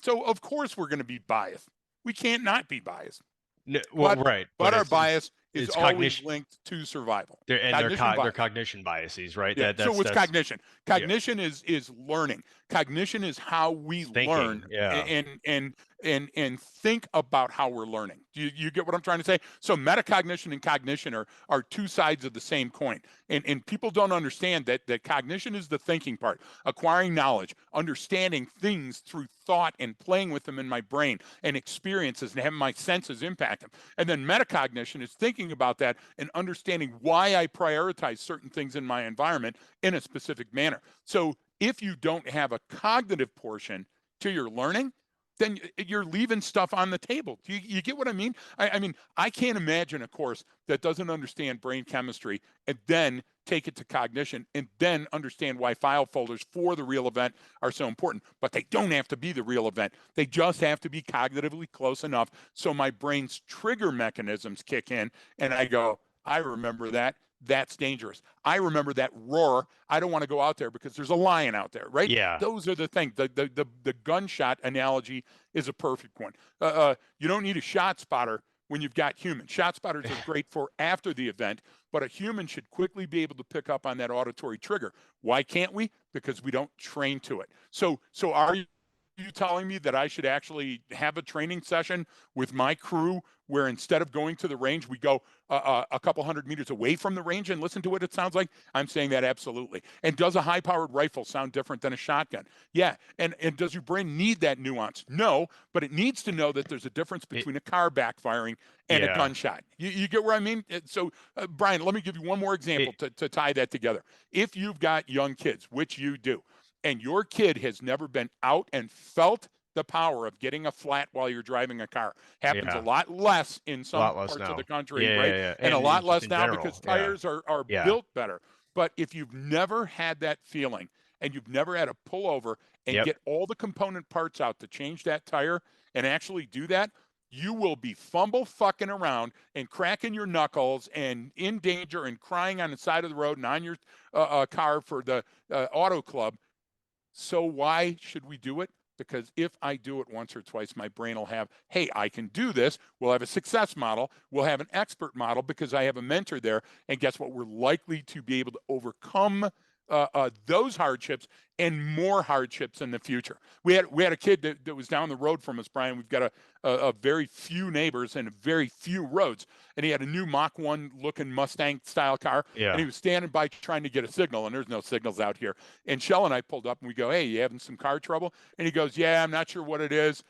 So of course we're going to be biased. We can't not be biased. No, well, But right. but But our bias is it's always cognition. linked to survival. They're Cognition they're bias. cognition biases, right? Yeah. So what's That's cognition? yeah. Cognition is learning. Cognition is how we It's thinking. learn Yeah. and think about how we're learning. Do you get what I'm trying to say? So metacognition and cognition are two sides of the same coin. And people don't understand that cognition is the thinking part, acquiring knowledge, understanding things through thought and playing with them in my brain and experiences and having my senses impact them. And then metacognition is thinking about that and understanding why I prioritize certain things in my environment in a specific manner. So if you don't have a cognitive portion to your learning, then you're leaving stuff on the table. Do you get what I mean? I mean, I can't imagine a course that doesn't understand brain chemistry and then take it to cognition and then understand why file folders for the real event are so important. But they don't have to be the real event. They just have to be cognitively close enough so my brain's trigger mechanisms kick in and I go, I remember that. That's dangerous. I remember that roar. I don't want to go out there because there's a lion out there, right? Yeah. Those are the things. The gunshot analogy is a perfect one. You don't need a shot spotter when you've got humans. Shot spotters are great for after the event, but a human should quickly be able to pick up on that auditory trigger. Why can't we? Because we don't train to it. So are you you telling me that I should actually have a training session with my crew where instead of going to the range, we go a couple hundred meters away from the range and listen to what it sounds like? I'm saying that absolutely. And does a high-powered rifle sound different than a shotgun? Yeah. And does your brain need that nuance? No, but it needs to know that there's a difference It, between a car backfiring and a yeah. gunshot. You get where I mean? So, Brian, let me give you one more example It, to tie that together. If you've got young kids, which you do, and your kid has never been out and felt the power of getting a flat while you're driving a car, happens a yeah. lot less in A some lot less parts of the now. country, Yeah, right? yeah, yeah. And a And lot just less in now because general. Yeah. tires are Yeah. built better. But if you've never had that feeling and you've never had to pull over and Yep. get all the component parts out to change that tire and actually do that, you will be fumble fucking around and cracking your knuckles and in danger and crying on the side of the road and on your car for the auto club. So why should we do it? Because if I do it once or twice, my brain will have, hey, I can do this. We'll have a success model. We'll have an expert model because I have a mentor there. And guess what? We're likely to be able to overcome those hardships and more hardships in the future. We had a kid that was down the road from us, Brian. We've got a very few neighbors and very few roads, and he had a new Mach 1 looking Mustang style car, and Yeah. he was standing by trying to get a signal, and there's no signals out here. And Shell and I pulled up, and we go, "Hey, you having some car trouble?" And he goes, "Yeah, I'm not sure what it is,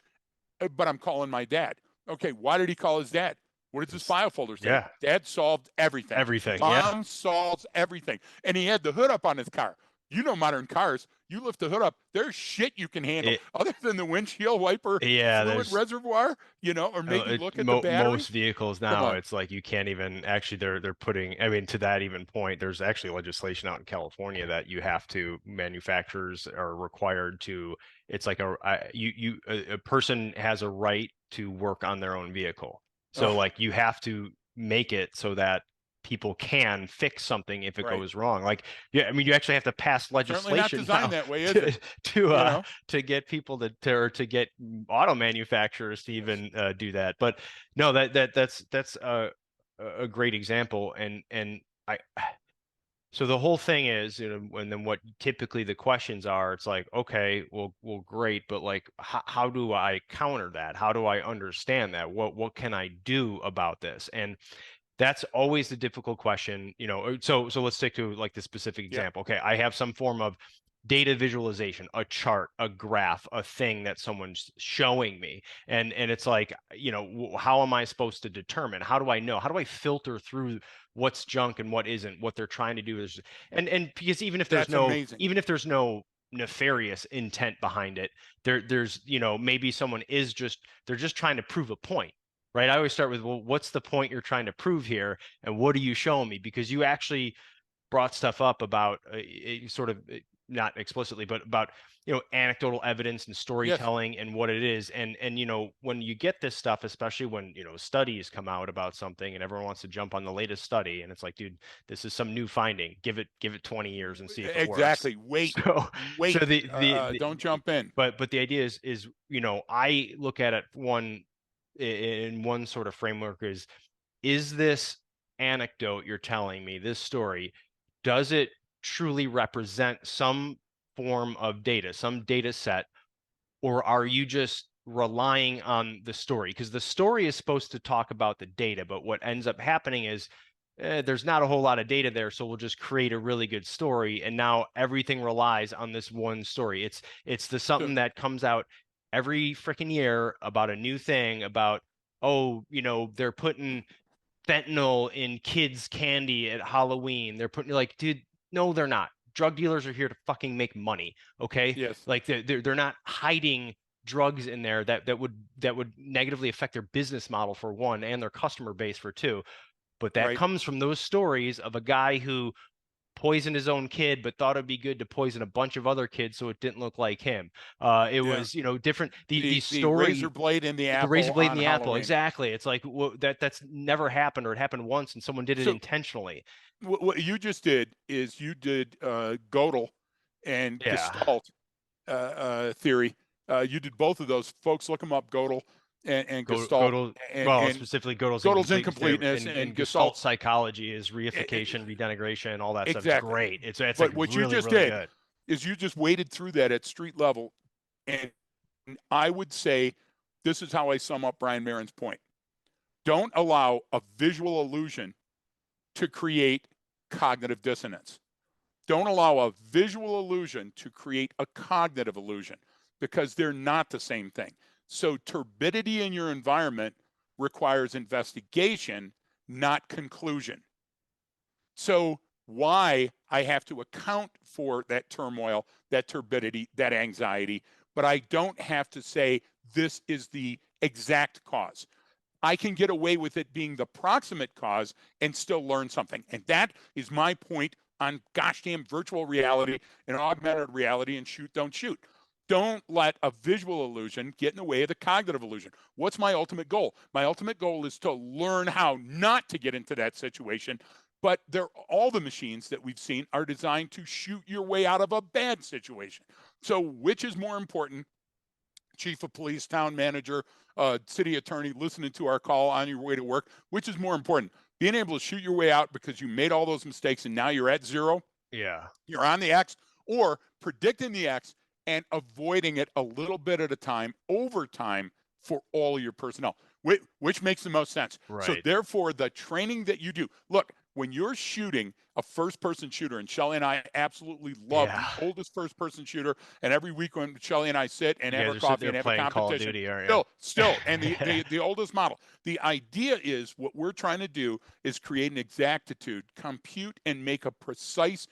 but I'm calling my dad." Okay, why did he call his dad? What does his It's, file folder say? yeah. Dad solved everything. Everything. Yeah. Mom solves everything. And he had the hood up on his car. You know, modern cars, you lift the hood up, there's shit you can handle It, other than the windshield wiper yeah. fluid There's reservoir, or maybe look at the battery. most vehicles Come now, on. it's like you can't even actually they're putting, I mean, to that even point, there's actually legislation out in California that you have to manufacturers are required to, it's like a person has a right to work on their own vehicle. So Oh, like you have to make it so that people can fix something if it right. goes wrong. Like, yeah, I mean, you actually have to pass Certainly not legislation designed now that way, is to it? to You uh know? to get people or to get auto manufacturers to Yes. even do that. But no, that's a great example, and I. So the whole thing is, and then what typically the questions are, it's like, okay, well, great, but like, how do I counter that? How do I understand that? What can I do about this? And that's always the difficult question, so let's stick to like the specific Yep. example. Okay, I have some form of data visualization, a chart, a graph, a thing that someone's showing me, and it's like, how am I supposed to determine? How do I know? How do I filter through what's junk and what isn't? What they're trying to do is, and because That's amazing. even if there's no nefarious intent behind it, there's, maybe someone is just, they're just trying to prove a point, right? I always start with, well, what's the point you're trying to prove here, and what are you showing me? Because you actually brought stuff up about sort of, not explicitly, but about, anecdotal evidence and Yes. storytelling and what it is. And when you get this stuff, especially when, studies come out about something and everyone wants to jump on the latest study, and it's like, dude, this is some new finding. Give it 20 years and see if it works. Exactly. Wait. So so Wait. Don't jump in. but the idea is, I look at it in one sort of framework is this anecdote you're telling me, this story, does it truly represent some form of data, some data set, or are you just relying on the story? Because the story is supposed to talk about the data, but what ends up happening is, there's not a whole lot of data there, so we'll just create a really good story, and now everything relies on this one story. It's the So, something that comes out every freaking year about a new thing about, oh, they're putting fentanyl in kids' candy at Halloween. They're putting, like, dude, no, they're not. Drug dealers are here to fucking make money. Okay, yes. like they're not hiding drugs in there that would negatively affect their business model for one, and their customer base for two. But that Right. comes from those stories of a guy who poisoned his own kid, but thought it'd be good to poison a bunch of other kids so it didn't look like him. It Yeah. was, different. The The razor story, blade in the the razor apple blade in on the apple, Halloween. exactly. It's like, that's never happened, or it happened once and someone did it So intentionally. what you just did is you did Gödel and Yeah, Gestalt theory. You did both of those. Folks, look them up, Gödel and Gestalt, Godel. Well, and specifically, Godel's Gödel's incompleteness there, incompleteness and and Gestalt Gestalt. psychology is eh, eh, reification, redenigration, all that stuff. It's Exactly. great. It's like But what you really, just really did good. is you just waded through that at street level and I would say this is how I sum up Brian Marin's point. Don't allow a visual illusion to create cognitive dissonance. Don't allow a visual illusion to create a cognitive illusion, because they're not the same thing. So turbidity in your environment requires investigation, not conclusion. So why I have to account for that turmoil, that turbidity, that anxiety, but I don't have to say this is the exact cause. I can get away with it being the proximate cause and still learn something. And that is my point on gosh damn virtual reality and augmented reality and shoot, don't shoot. Don't let a visual illusion get in the way of the cognitive illusion. What's my ultimate goal? My ultimate goal is to learn how not to get into that situation. But all the machines that we've seen are designed to shoot your way out of a bad situation. So which is more important? Chief of police, town manager, city attorney, listening to our call on your way to work, which is more important? Being able to shoot your way out because you made all those mistakes and now you're at zero, Yeah. you're on the X, or predicting the X and avoiding it a little bit at a time over time for all of your personnel, which makes the most sense. So Right. therefore, the training that you do, look, when you're shooting a first-person shooter, and Shelly and I absolutely love Yeah. the oldest first-person shooter, and every week when Shelly and I sit and You have guys our are sitting coffee there and have a playing Call of competition, Duty, aren't still, and you? the oldest model. The idea is what we're trying to do is create an exactitude, compute, and make a precise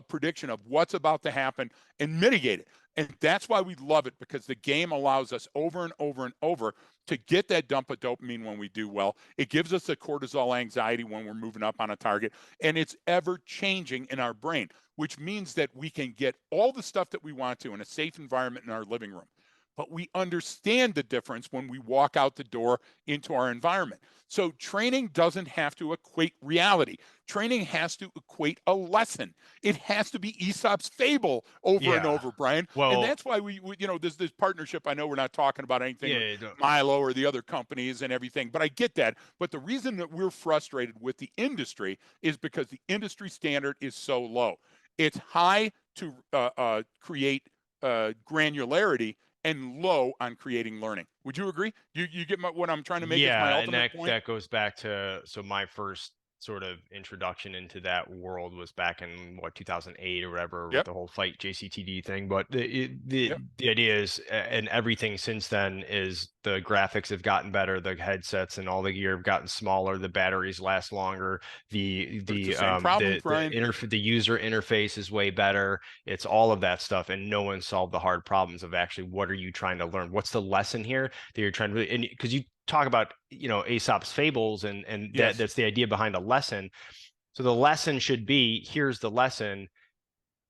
prediction of what's about to happen and mitigate it. And that's why we love it, because the game allows us over and over and over to get that dump of dopamine when we do well. It gives us the cortisol anxiety when we're moving up on a target, and it's ever changing in our brain, which means that we can get all the stuff that we want to in a safe environment in our living room. But we understand the difference when we walk out the door into our environment. So training doesn't have to equate reality. Training has to equate a lesson. It has to be Aesop's fable over and Yeah. over, Brian. And Well, that's why we this partnership. I know we're not talking about anything with yeah. Milo or the other companies and everything, but I get that. But the reason that we're frustrated with the industry is because the industry standard is so low. It's high to create granularity and low on creating learning. Would you agree? You get what I'm trying to make as my Yeah, and ultimate point? that goes back to my first sort of introduction into that world was back in what 2008 or whatever with Yep. the whole fight JCTD thing. But the Yep. the idea is, and everything since then is the graphics have gotten better, the headsets and all the gear have gotten smaller, the batteries last longer, the But it's the the same um problem, the the Brian. the user interface is way better. It's all of that stuff, and no one solved the hard problems of actually what are you trying to learn? What's the lesson here that you're trying to, and because you talk about Aesop's fables, and Yes. that's the idea behind a lesson. So the lesson should be, here's the lesson,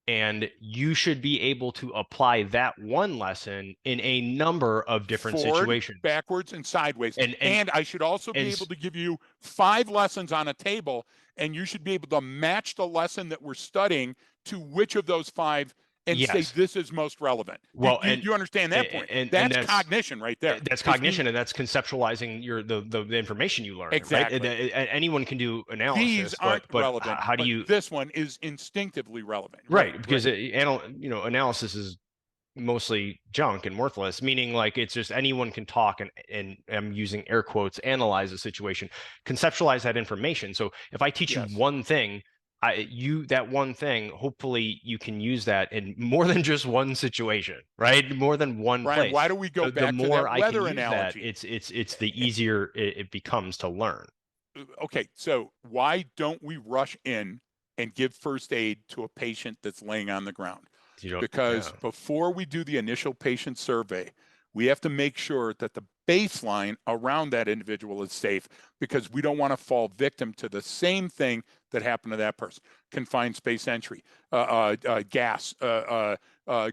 and you should be able to apply that one lesson in a number of different Forward, situations. backwards, and sideways. and and And I should also be and able to give you 5 lessons on a table, and you should be able to match the lesson that we're studying to which of those 5 and say yes. this is most relevant. You, Well, you, you understand that point? and That's cognition right there. that's Is being cognition, and that's conceptualizing the information you learn, right? exactly. Anyone can do These analysis, but aren't relevant, how do but you, this one is instinctively relevant. Right, right? right. Because analysis is mostly junk and worthless, meaning like it's just anyone can talk, and I'm using air quotes, analyze a situation, conceptualize that information. So if I teach you Yes. one thing, that one thing, hopefully you can use that in more than just one situation, right? More than one Brian, place. why do we go The back to more that I can weather use that, analogy? it's the easier it becomes to learn. Okay, so why don't we rush in and give first aid to a patient that's laying on the ground? You don't, Because yeah. before we do the initial patient survey, we have to make sure that the baseline around that individual is safe, because we don't want to fall victim to the same thing that happened to that person. Confined space entry, gas,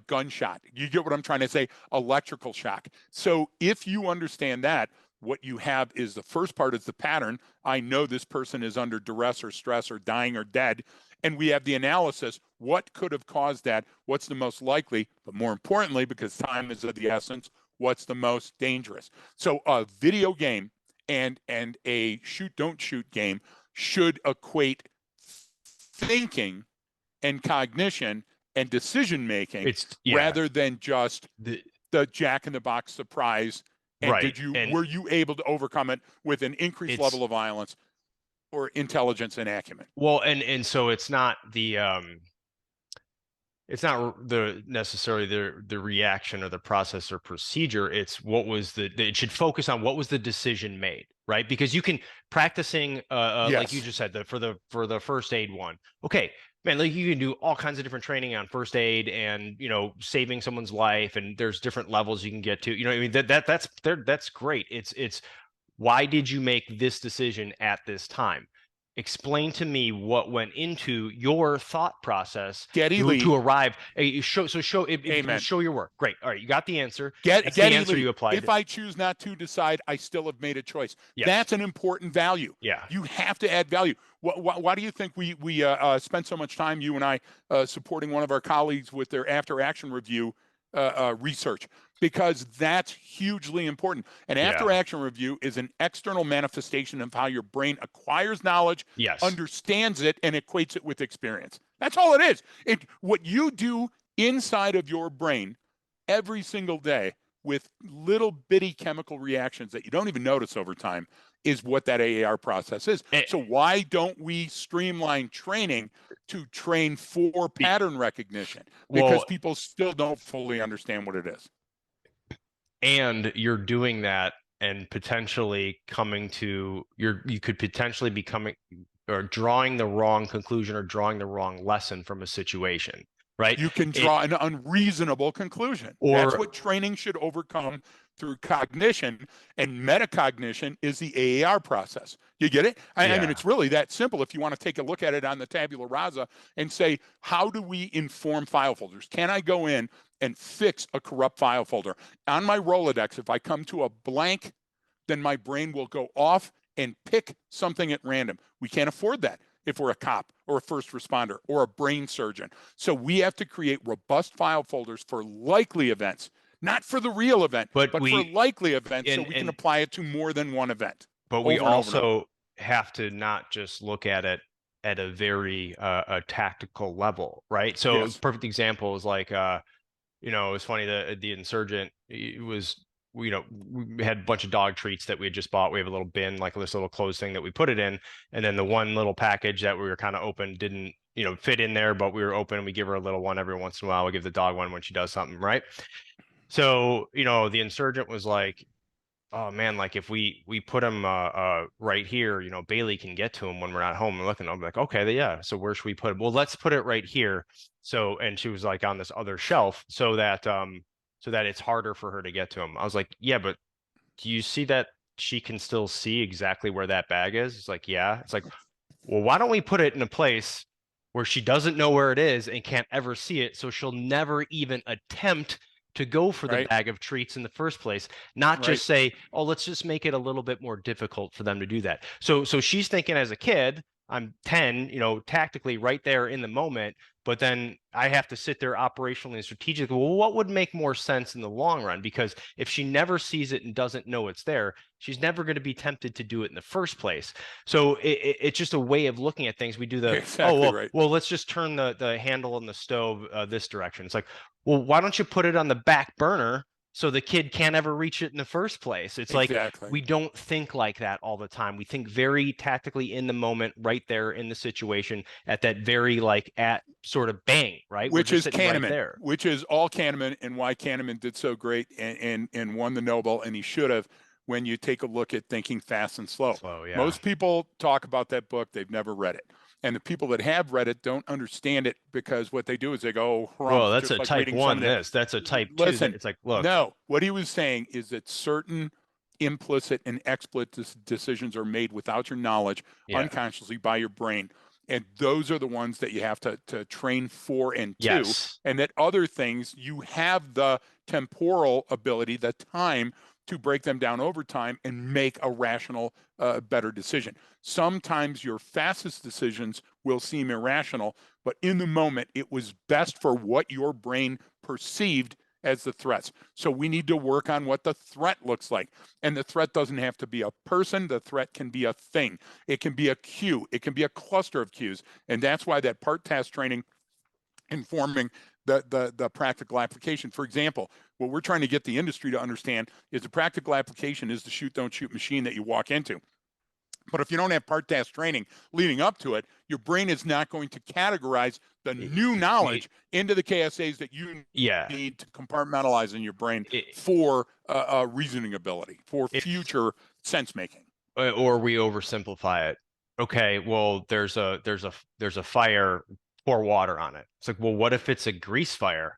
gunshot. You get what I'm trying to say? Electrical shock. So if you understand that, what you have is the first part is the pattern. I know this person is under duress or stress or dying or dead. And we have the analysis. What could have caused that? What's the most likely? But more importantly, because time is of the essence, what's the most dangerous? So a video game and a shoot don't shoot game should equate thinking and cognition and decision making It's, yeah. rather than just The the Jack-in-the-Box surprise? And Right. And were you able to overcome it with an increased it's level of violence or intelligence and acumen? well, and so it's not the necessarily the reaction or the process or procedure. It's what was it should focus on what was the decision made, right? Because you can practicing like you Yes. just said, for the first aid one. Okay, man, like you can do all kinds of different training on first aid and saving someone's life, and there's different levels you can get to. I mean that's great. It's why did you make this decision at this time? Explain to me what went into your thought process Geddy to Lee. arrive. Show Amen. show your work. Great. All right, you got the answer. That's the Geddy answer Lee. you applied. If I choose not to decide, I still have made a choice. Yes. That's an important value. Yeah. You have to add value. Why do you think we spent so much time, you and I, supporting one of our colleagues with their after action review research? Because that's hugely important. An after Yeah. action review is an external manifestation of how your brain acquires knowledge, Yes. understands it, and equates it with experience. That's all it is. What you do inside of your brain every single day with little bitty chemical reactions that you don't even notice over time is what that AAR process is. Eh, So why don't we streamline training to train for pattern recognition? Because well, people still don't fully understand what it is. and you're doing that and potentially you could potentially be coming or drawing the wrong conclusion or drawing the wrong lesson from a situation, right? You can It draw an unreasonable conclusion. That's or what training should overcome through cognition, and metacognition is the AAR process. You get it? I mean, yeah. it's really that simple if you want to take a look at it on the tabula rasa and say, how do we inform file folders? Can I go in and fix a corrupt file folder? On my Rolodex, if I come to a blank, then my brain will go off and pick something at random. We can't afford that if we're a cop or a first responder or a brain surgeon. So we have to create robust file folders for likely events, not for the real event, But but for we likely events so we can and apply it to more than one event but we over and over and over. also have to not just look at it at a very a tactical level, right? So a Yes. perfect example is like it was funny the insurgent we had a bunch of dog treats that we had just bought. We have a little bin, like this little closed thing that we put it in, and then the one little package that we were kind of open didn't fit in there, but we were open. We give her a little one every once in a while. We give the dog one when she does something, right? So the insurgent was like, oh man, like if we put him right here, Bailey can get to him when we're not home and looking. I'm like, okay, yeah. So where should we put him? Well, let's put it right here. So and she was like on this other shelf so that it's harder for her to get to him. I was like, yeah, but do you see that she can still see exactly where that bag is? It's like, yeah. It's like, well, why don't we put it in a place where she doesn't know where it is and can't ever see it, so she'll never even attempt to go for the Right. bag of treats in the first place, not Right. just say, "Oh, let's just make it a little bit more difficult for them to do that." So she's thinking as a kid, I'm 10, tactically right there in the moment, but then I have to sit there operationally and strategically. Well, what would make more sense in the long run? Because if she never sees it and doesn't know it's there, she's never going to be tempted to do it in the first place. So it's just a way of looking at things. We do oh Exactly right. well let's just turn the handle on the stove this direction. It's like, well, why don't you put it on the back burner so the kid can't ever reach it in the first place? It's like Exactly. we don't think like that all the time. We think very tactically in the moment, right there in the situation, at that very like at sort of bang, right? We're Which just is sitting right Kahneman, there. which is all Kahneman, and why Kahneman did so great and won the Nobel, and he should have. When you take a look at Thinking Fast and Slow, So yeah. most people talk about that book, they've never read it, and the people that have read it don't understand it because what they do is they go, oh, Well, harumph, that's just a like type reading some one of that. this. That's a type two. Listen, It's like, look, no, what he was saying is that certain implicit and explicit decisions are made without your knowledge, yeah. unconsciously by your brain. And those are the ones that you have to train for and to. Yes. And that other things, you have the temporal ability, the time to break them down over time and make a rational, better decision. Sometimes your fastest decisions will seem irrational, but in the moment, it was best for what your brain perceived as the threats. So we need to work on what the threat looks like. And the threat doesn't have to be a person. The threat can be a thing. It can be a cue. It can be a cluster of cues. And that's why that part task training informing the practical application. For example, what we're trying to get the industry to understand is the practical application is the shoot, don't shoot machine that you walk into. But if you don't have part task training leading up to it, your brain is not going to categorize the new knowledge into the KSAs that you Yeah. need to compartmentalize in your brain It, for reasoning ability, for it's future sense making. or we oversimplify it. Okay, well, there's a fire, pour water on it. It's like, well, what if it's a grease fire?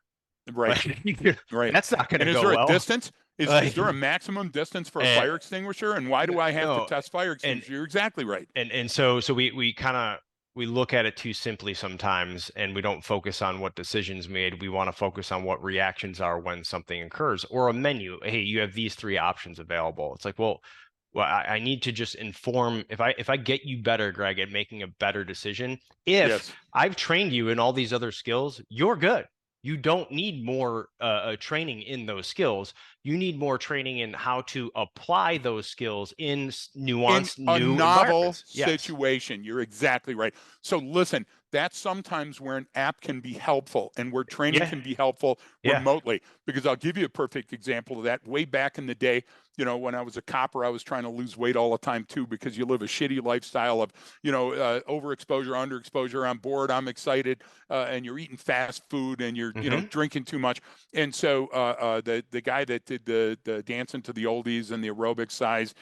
Right, Like, right. that's not going to And is go there a well. distance? Is Like, there a maximum distance for a and, fire extinguisher? And why do I have to no, test fire and extinguisher? You're exactly right. so we kind of we look at it too simply sometimes, and we don't focus on what decisions made. We want to focus on what reactions are when something occurs, or a menu. Hey, you have these three options available. It's like, well, I need to just inform. If I get you better, Greg, at making a better decision, if Yes. I've trained you in all these other skills, you're good. You don't need more training in those skills. You need more training in how to apply those skills in In nuanced a new novel environments. Yes. situation. You're exactly right. So listen, that's sometimes where an app can be helpful and where training Yeah. can be helpful Yeah. remotely. Because I'll give you a perfect example of that. Way back in the day, when I was a copper, I was trying to lose weight all the time too, because you live a shitty lifestyle of, overexposure, underexposure. I'm bored, I'm excited, and you're eating fast food and you're, Hmm. drinking too much. And so the guy that did the dancing to the oldies and the aerobic size,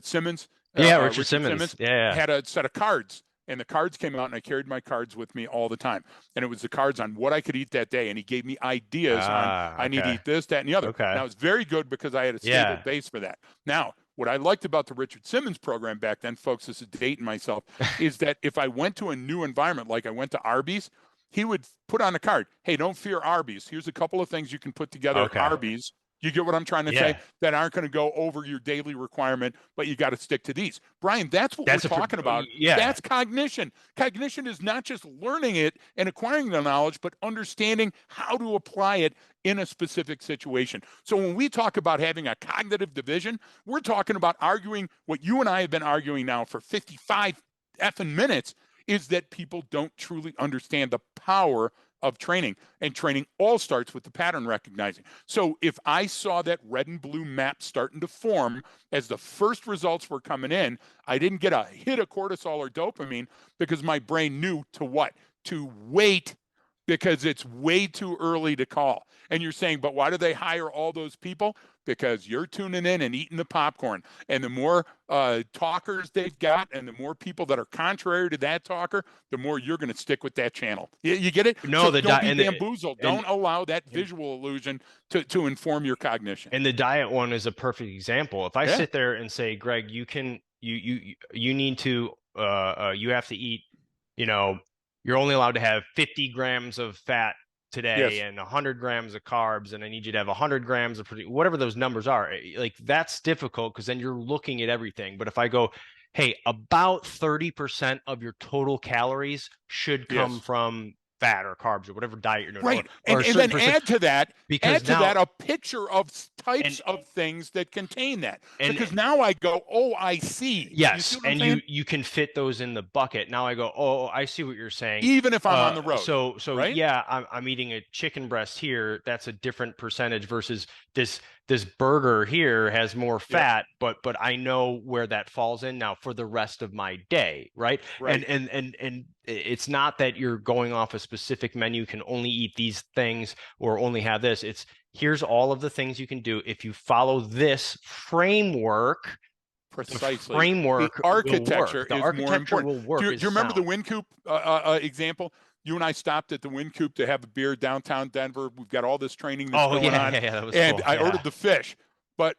Simmons, Yeah. Richard Richard Simmons. Simmons, Yeah. had a set of cards. And the cards came out, and I carried my cards with me all the time. And it was the cards on what I could eat that day. And he gave me ideas on Ah. I need to Okay. eat this, that, and the other. Okay. Now, it's very good because I had a stable Yeah. base for that. Now, what I liked about the Richard Simmons program back then, folks, this is dating myself, is that if I went to a new environment, like I went to Arby's, he would put on a card, hey, don't fear Arby's. Here's a couple of things you can put together at Okay. Arby's. You get what I'm trying to say? Yeah. That aren't going to go over your daily requirement, but you got to stick to these. Brian, that's what we're That's talking about. yeah. That's cognition. Cognition is not just learning it and acquiring the knowledge, but understanding how to apply it in a specific situation. So when we talk about having a cognitive division, we're talking about arguing what you and I have been arguing now for 55 effing minutes, is that people don't truly understand the power of training. And training all starts with the pattern recognizing. So if I saw that red and blue map starting to form as the first results were coming in, I didn't get a hit of cortisol or dopamine because my brain knew to what? To wait, because it's way too early to call. And you're saying, but why do they hire all those people? Because you're tuning in and eating the popcorn. And the more talkers they've got and the more people that are contrary to that talker, the more you're going to stick with that channel. You get it? No, So the don't diet be and the bamboozled. Don't allow that visual illusion to inform your cognition. and the diet one is a perfect example. If I Yeah. sit there and say, Greg, you need to you have to eat, you know, you're only allowed to have 50 grams of fat today Yes. and 100 grams of carbs, and I need you to have 100 grams of protein, whatever those numbers are. Like that's difficult because then you're looking at everything. But if I go, hey, about 30% of your total calories should come Yes. from fat or carbs or whatever diet you're doing, Right. or a And certain then percent, because add to now that a picture of and types of things that contain that. and Because now I go, oh, I see. You see yes, what I'm and saying? you can fit those in the bucket. Now I go, oh, I see what you're saying. Even if I'm on the road, So right? yeah, I'm eating a chicken breast here. That's a different percentage versus this burger here has more Yep. fat, but I know where that falls in now for the rest of my day, right? Right. And it's not that you're going off a specific menu, can only eat these things or only have this. It's here's all of the things you can do if you follow this framework. The Precisely. The framework will architecture work. The is more architecture important. will work Do is you remember the sound. Wind Coop example? You and I stopped at the Wind Coop to have a beer downtown Denver. We've got all this training that's Oh going yeah, on, yeah, yeah, that was and cool. I ordered Yeah. the fish, but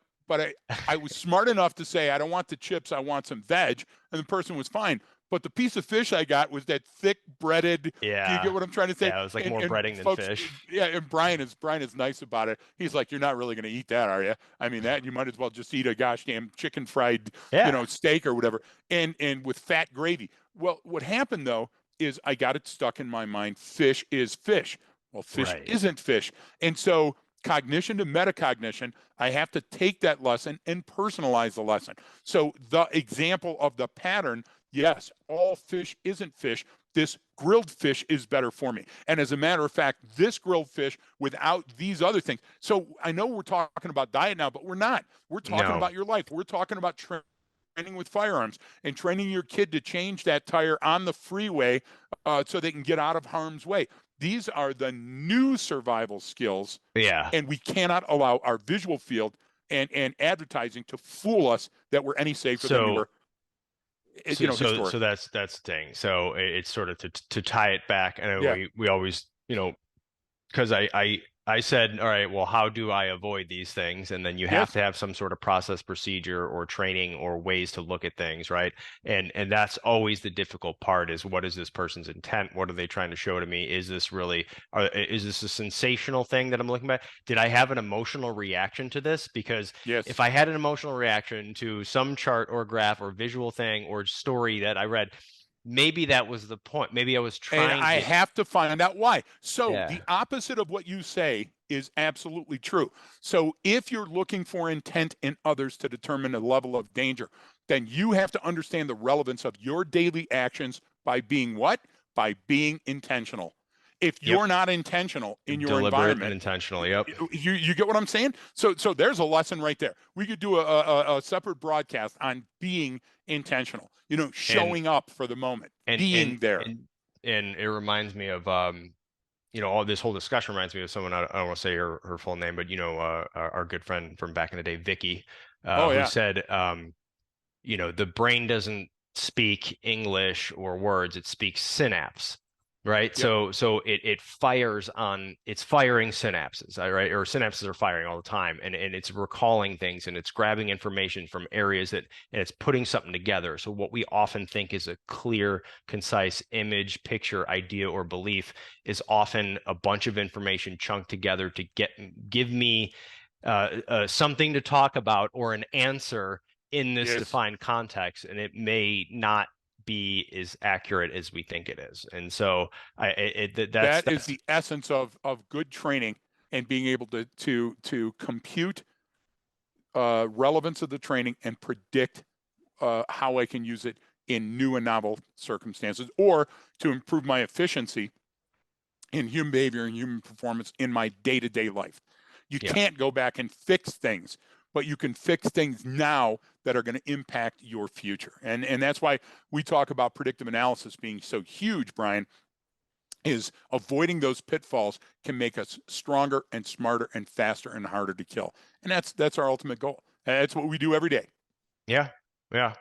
I was smart enough to say I don't want the chips. I want some veg, and the person was fine. But the piece of fish I got was that thick breaded. Do you get Yeah. what I'm trying to say? Yeah, it was like more And breading than folks, fish. yeah, and Brian is nice about it. He's like, you're not really going to eat that, are you? I mean, that you might as well just eat a gosh damn chicken fried, Yeah. steak or whatever, and with fat gravy. Well, what happened though is I got it stuck in my mind. Fish is fish. Well, fish Right. isn't fish, and so cognition to metacognition, I have to take that lesson and personalize the lesson. So the example of the pattern, yes, all fish isn't fish, this grilled fish is better for me. And as a matter of fact, this grilled fish without these other things. So I know we're talking about diet now, but we're not. We're talking No. about your life. We're talking about training with firearms and training your kid to change that tire on the freeway so they can get out of harm's way. These are the new survival skills, Yeah. and we cannot allow our visual field and advertising to fool us that we're any safer than we So were, so historically. that's the thing. So it's sort of to tie it back, and Yeah. we always, because I said, all right, well, how do I avoid these things? And then you have Yes. to have some sort of process, procedure, or training, or ways to look at things, right? And that's always the difficult part: is what is this person's intent? What are they trying to show to me? Is this really, is this a sensational thing that I'm looking at? Did I have an emotional reaction to this? Because if Yes. I had an emotional reaction to some chart or graph or visual thing or story that I read, maybe that was the point. Maybe I was And trying I to, have to find out why. So yeah. the opposite of what you say is absolutely true. So if you're looking for intent in others to determine the level of danger, then you have to understand the relevance of your daily actions by being what? By being intentional. If Yep. you're not intentional in your Deliberate and environment, intentional. Yep. you get what I'm saying? So there's a lesson right there. We could do a separate broadcast on being intentional, And showing up for the moment, and and being there. and and it reminds me of all this whole discussion reminds me of someone, I don't want to say her full name, but our good friend from back in the day, Vicky, Oh who yeah. said, the brain doesn't speak English or words, it speaks synapse, right? Yep. So it fires on, it's firing synapses, right? Or synapses are firing all the time, and it's recalling things, and it's grabbing information from areas and it's putting something together. So what we often think is a clear, concise image, picture, idea, or belief is often a bunch of information chunked together to give me something to talk about or an answer in this Yes. defined context, and it may not be as accurate as we think it is. And so That is that's the essence of good training and being able to compute relevance of the training and predict how I can use it in new and novel circumstances, or to improve my efficiency in human behavior and human performance in my day-to-day life. You yeah. can't go back and fix things, but you can fix things now that are going to impact your future. And that's why we talk about predictive analysis being so huge, Brian, is avoiding those pitfalls can make us stronger and smarter and faster and harder to kill. And that's our ultimate goal. That's what we do every day. Yeah. Yeah.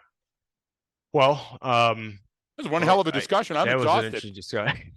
Well, This is one hell of a discussion. I'm that was an exhausted. interesting discussion.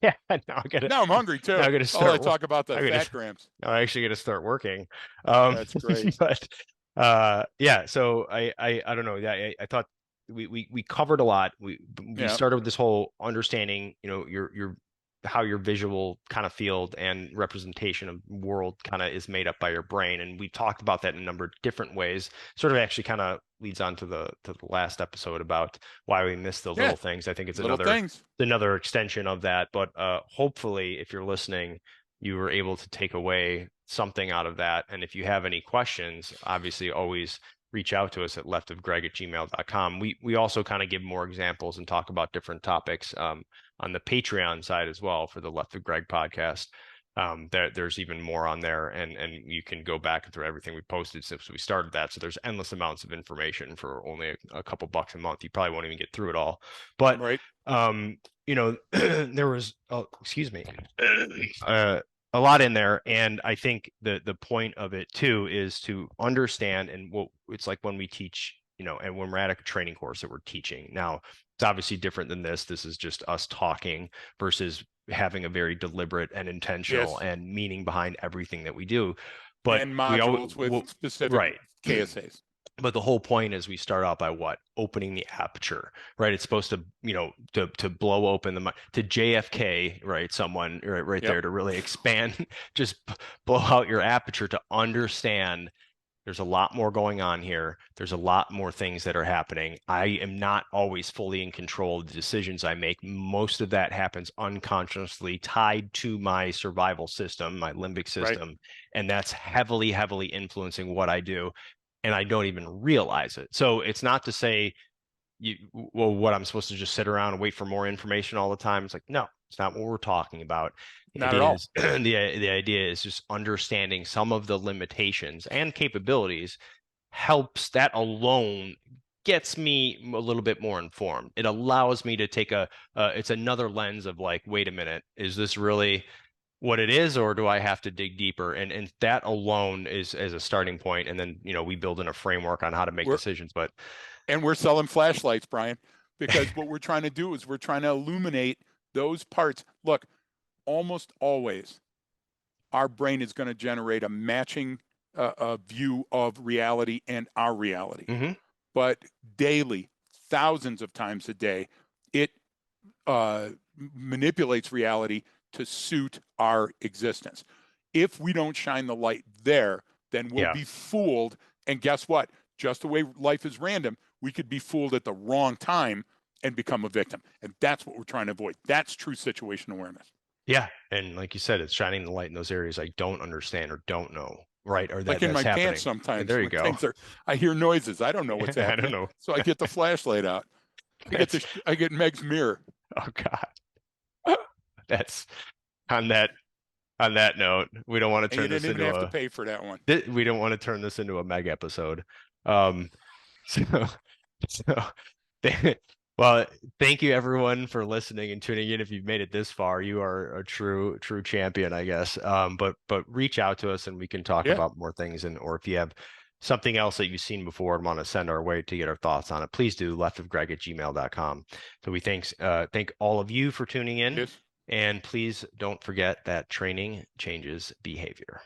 Yeah, Now I'm hungry now too. I gotta All I start talk about the I gotta fat grams. now I actually gotta start working. That's great. But yeah, so I don't know. Yeah, I thought we covered a lot. We Yeah. started with this whole understanding, your how your visual kind of field and representation of world kind of is made up by your brain. And we talked about that in a number of different ways. Sort of actually kind of leads on to the last episode about why we miss the Yeah. little things. I think it's Little things. another extension of that. But hopefully, if you're listening, you were able to take away something out of that. And if you have any questions, obviously always reach out to us at leftofgreg@gmail.com. We also kind of give more examples and talk about different topics on the Patreon side as well for the Left of Greg podcast. There's even more on there, and you can go back through everything we posted since we started that. So there's endless amounts of information for only a couple bucks a month. You probably won't even get through it all. But Right. there was, oh, excuse me, a lot in there, and I think the point of it too is to understand, and what it's like when we teach, and when we're at a training course that we're teaching. Now, it's obviously different than this. This is just us talking versus having a very deliberate and intentional Yes. and meaning behind everything that we do. But And we always, modules with specific right. KSAs. But the whole point is we start out by what? Opening the aperture, right? It's supposed to, to blow open to JFK, right? Someone right Yep. there to really expand, just blow out your aperture to understand there's a lot more going on here. There's a lot more things that are happening. I am not always fully in control of the decisions I make. Most of that happens unconsciously, tied to my survival system, my limbic Right. system, and that's heavily, heavily influencing what I do, and I don't even realize it. So it's not to say well, what I'm supposed to just sit around and wait for more information all the time. It's like, no, it's not what we're talking about. The Not at idea all. is the idea is just understanding some of the limitations and capabilities helps that alone gets me a little bit more informed. It allows me to take it's another lens of like, wait a minute, is this really what it is, or do I have to dig deeper? And that alone is as a starting point, and then we build in a framework on how to make We're decisions. But and we're selling flashlights, Brian, because what we're trying to do is we're trying to illuminate those parts. Look, almost always our brain is going to generate a matching view of reality and our reality. mhm, But daily, thousands of times a day, it uh, manipulates reality to suit our existence. If we don't shine the light there, then we'll yeah, be fooled. And guess what? Just the way life is random, we could be fooled at the wrong time and become a victim. And that's what we're trying to avoid. That's true situation awareness. yeah, and like you said, it's shining the light in those areas I don't understand or don't know, right? Or Like in that's my pants happening. And sometimes there you when go. things are, I hear noises. I don't know what's I don't happening. know. So I get the flashlight out. That's I get Meg's mirror. oh God. That's on that note, we don't want to And you turn didn't this even into have to a pay for that one. we don't want to turn this into a Meg episode. Um, so so well, thank you everyone for listening and tuning in. If you've made it this far, you are a true champion, I guess. But reach out to us and we can talk Yeah. about more things. And or if you have something else that you've seen before and want to send our way to get our thoughts on it, please do leftofgreg@gmail.com. So we thank all of you for tuning in. Yes. And please don't forget that training changes behavior.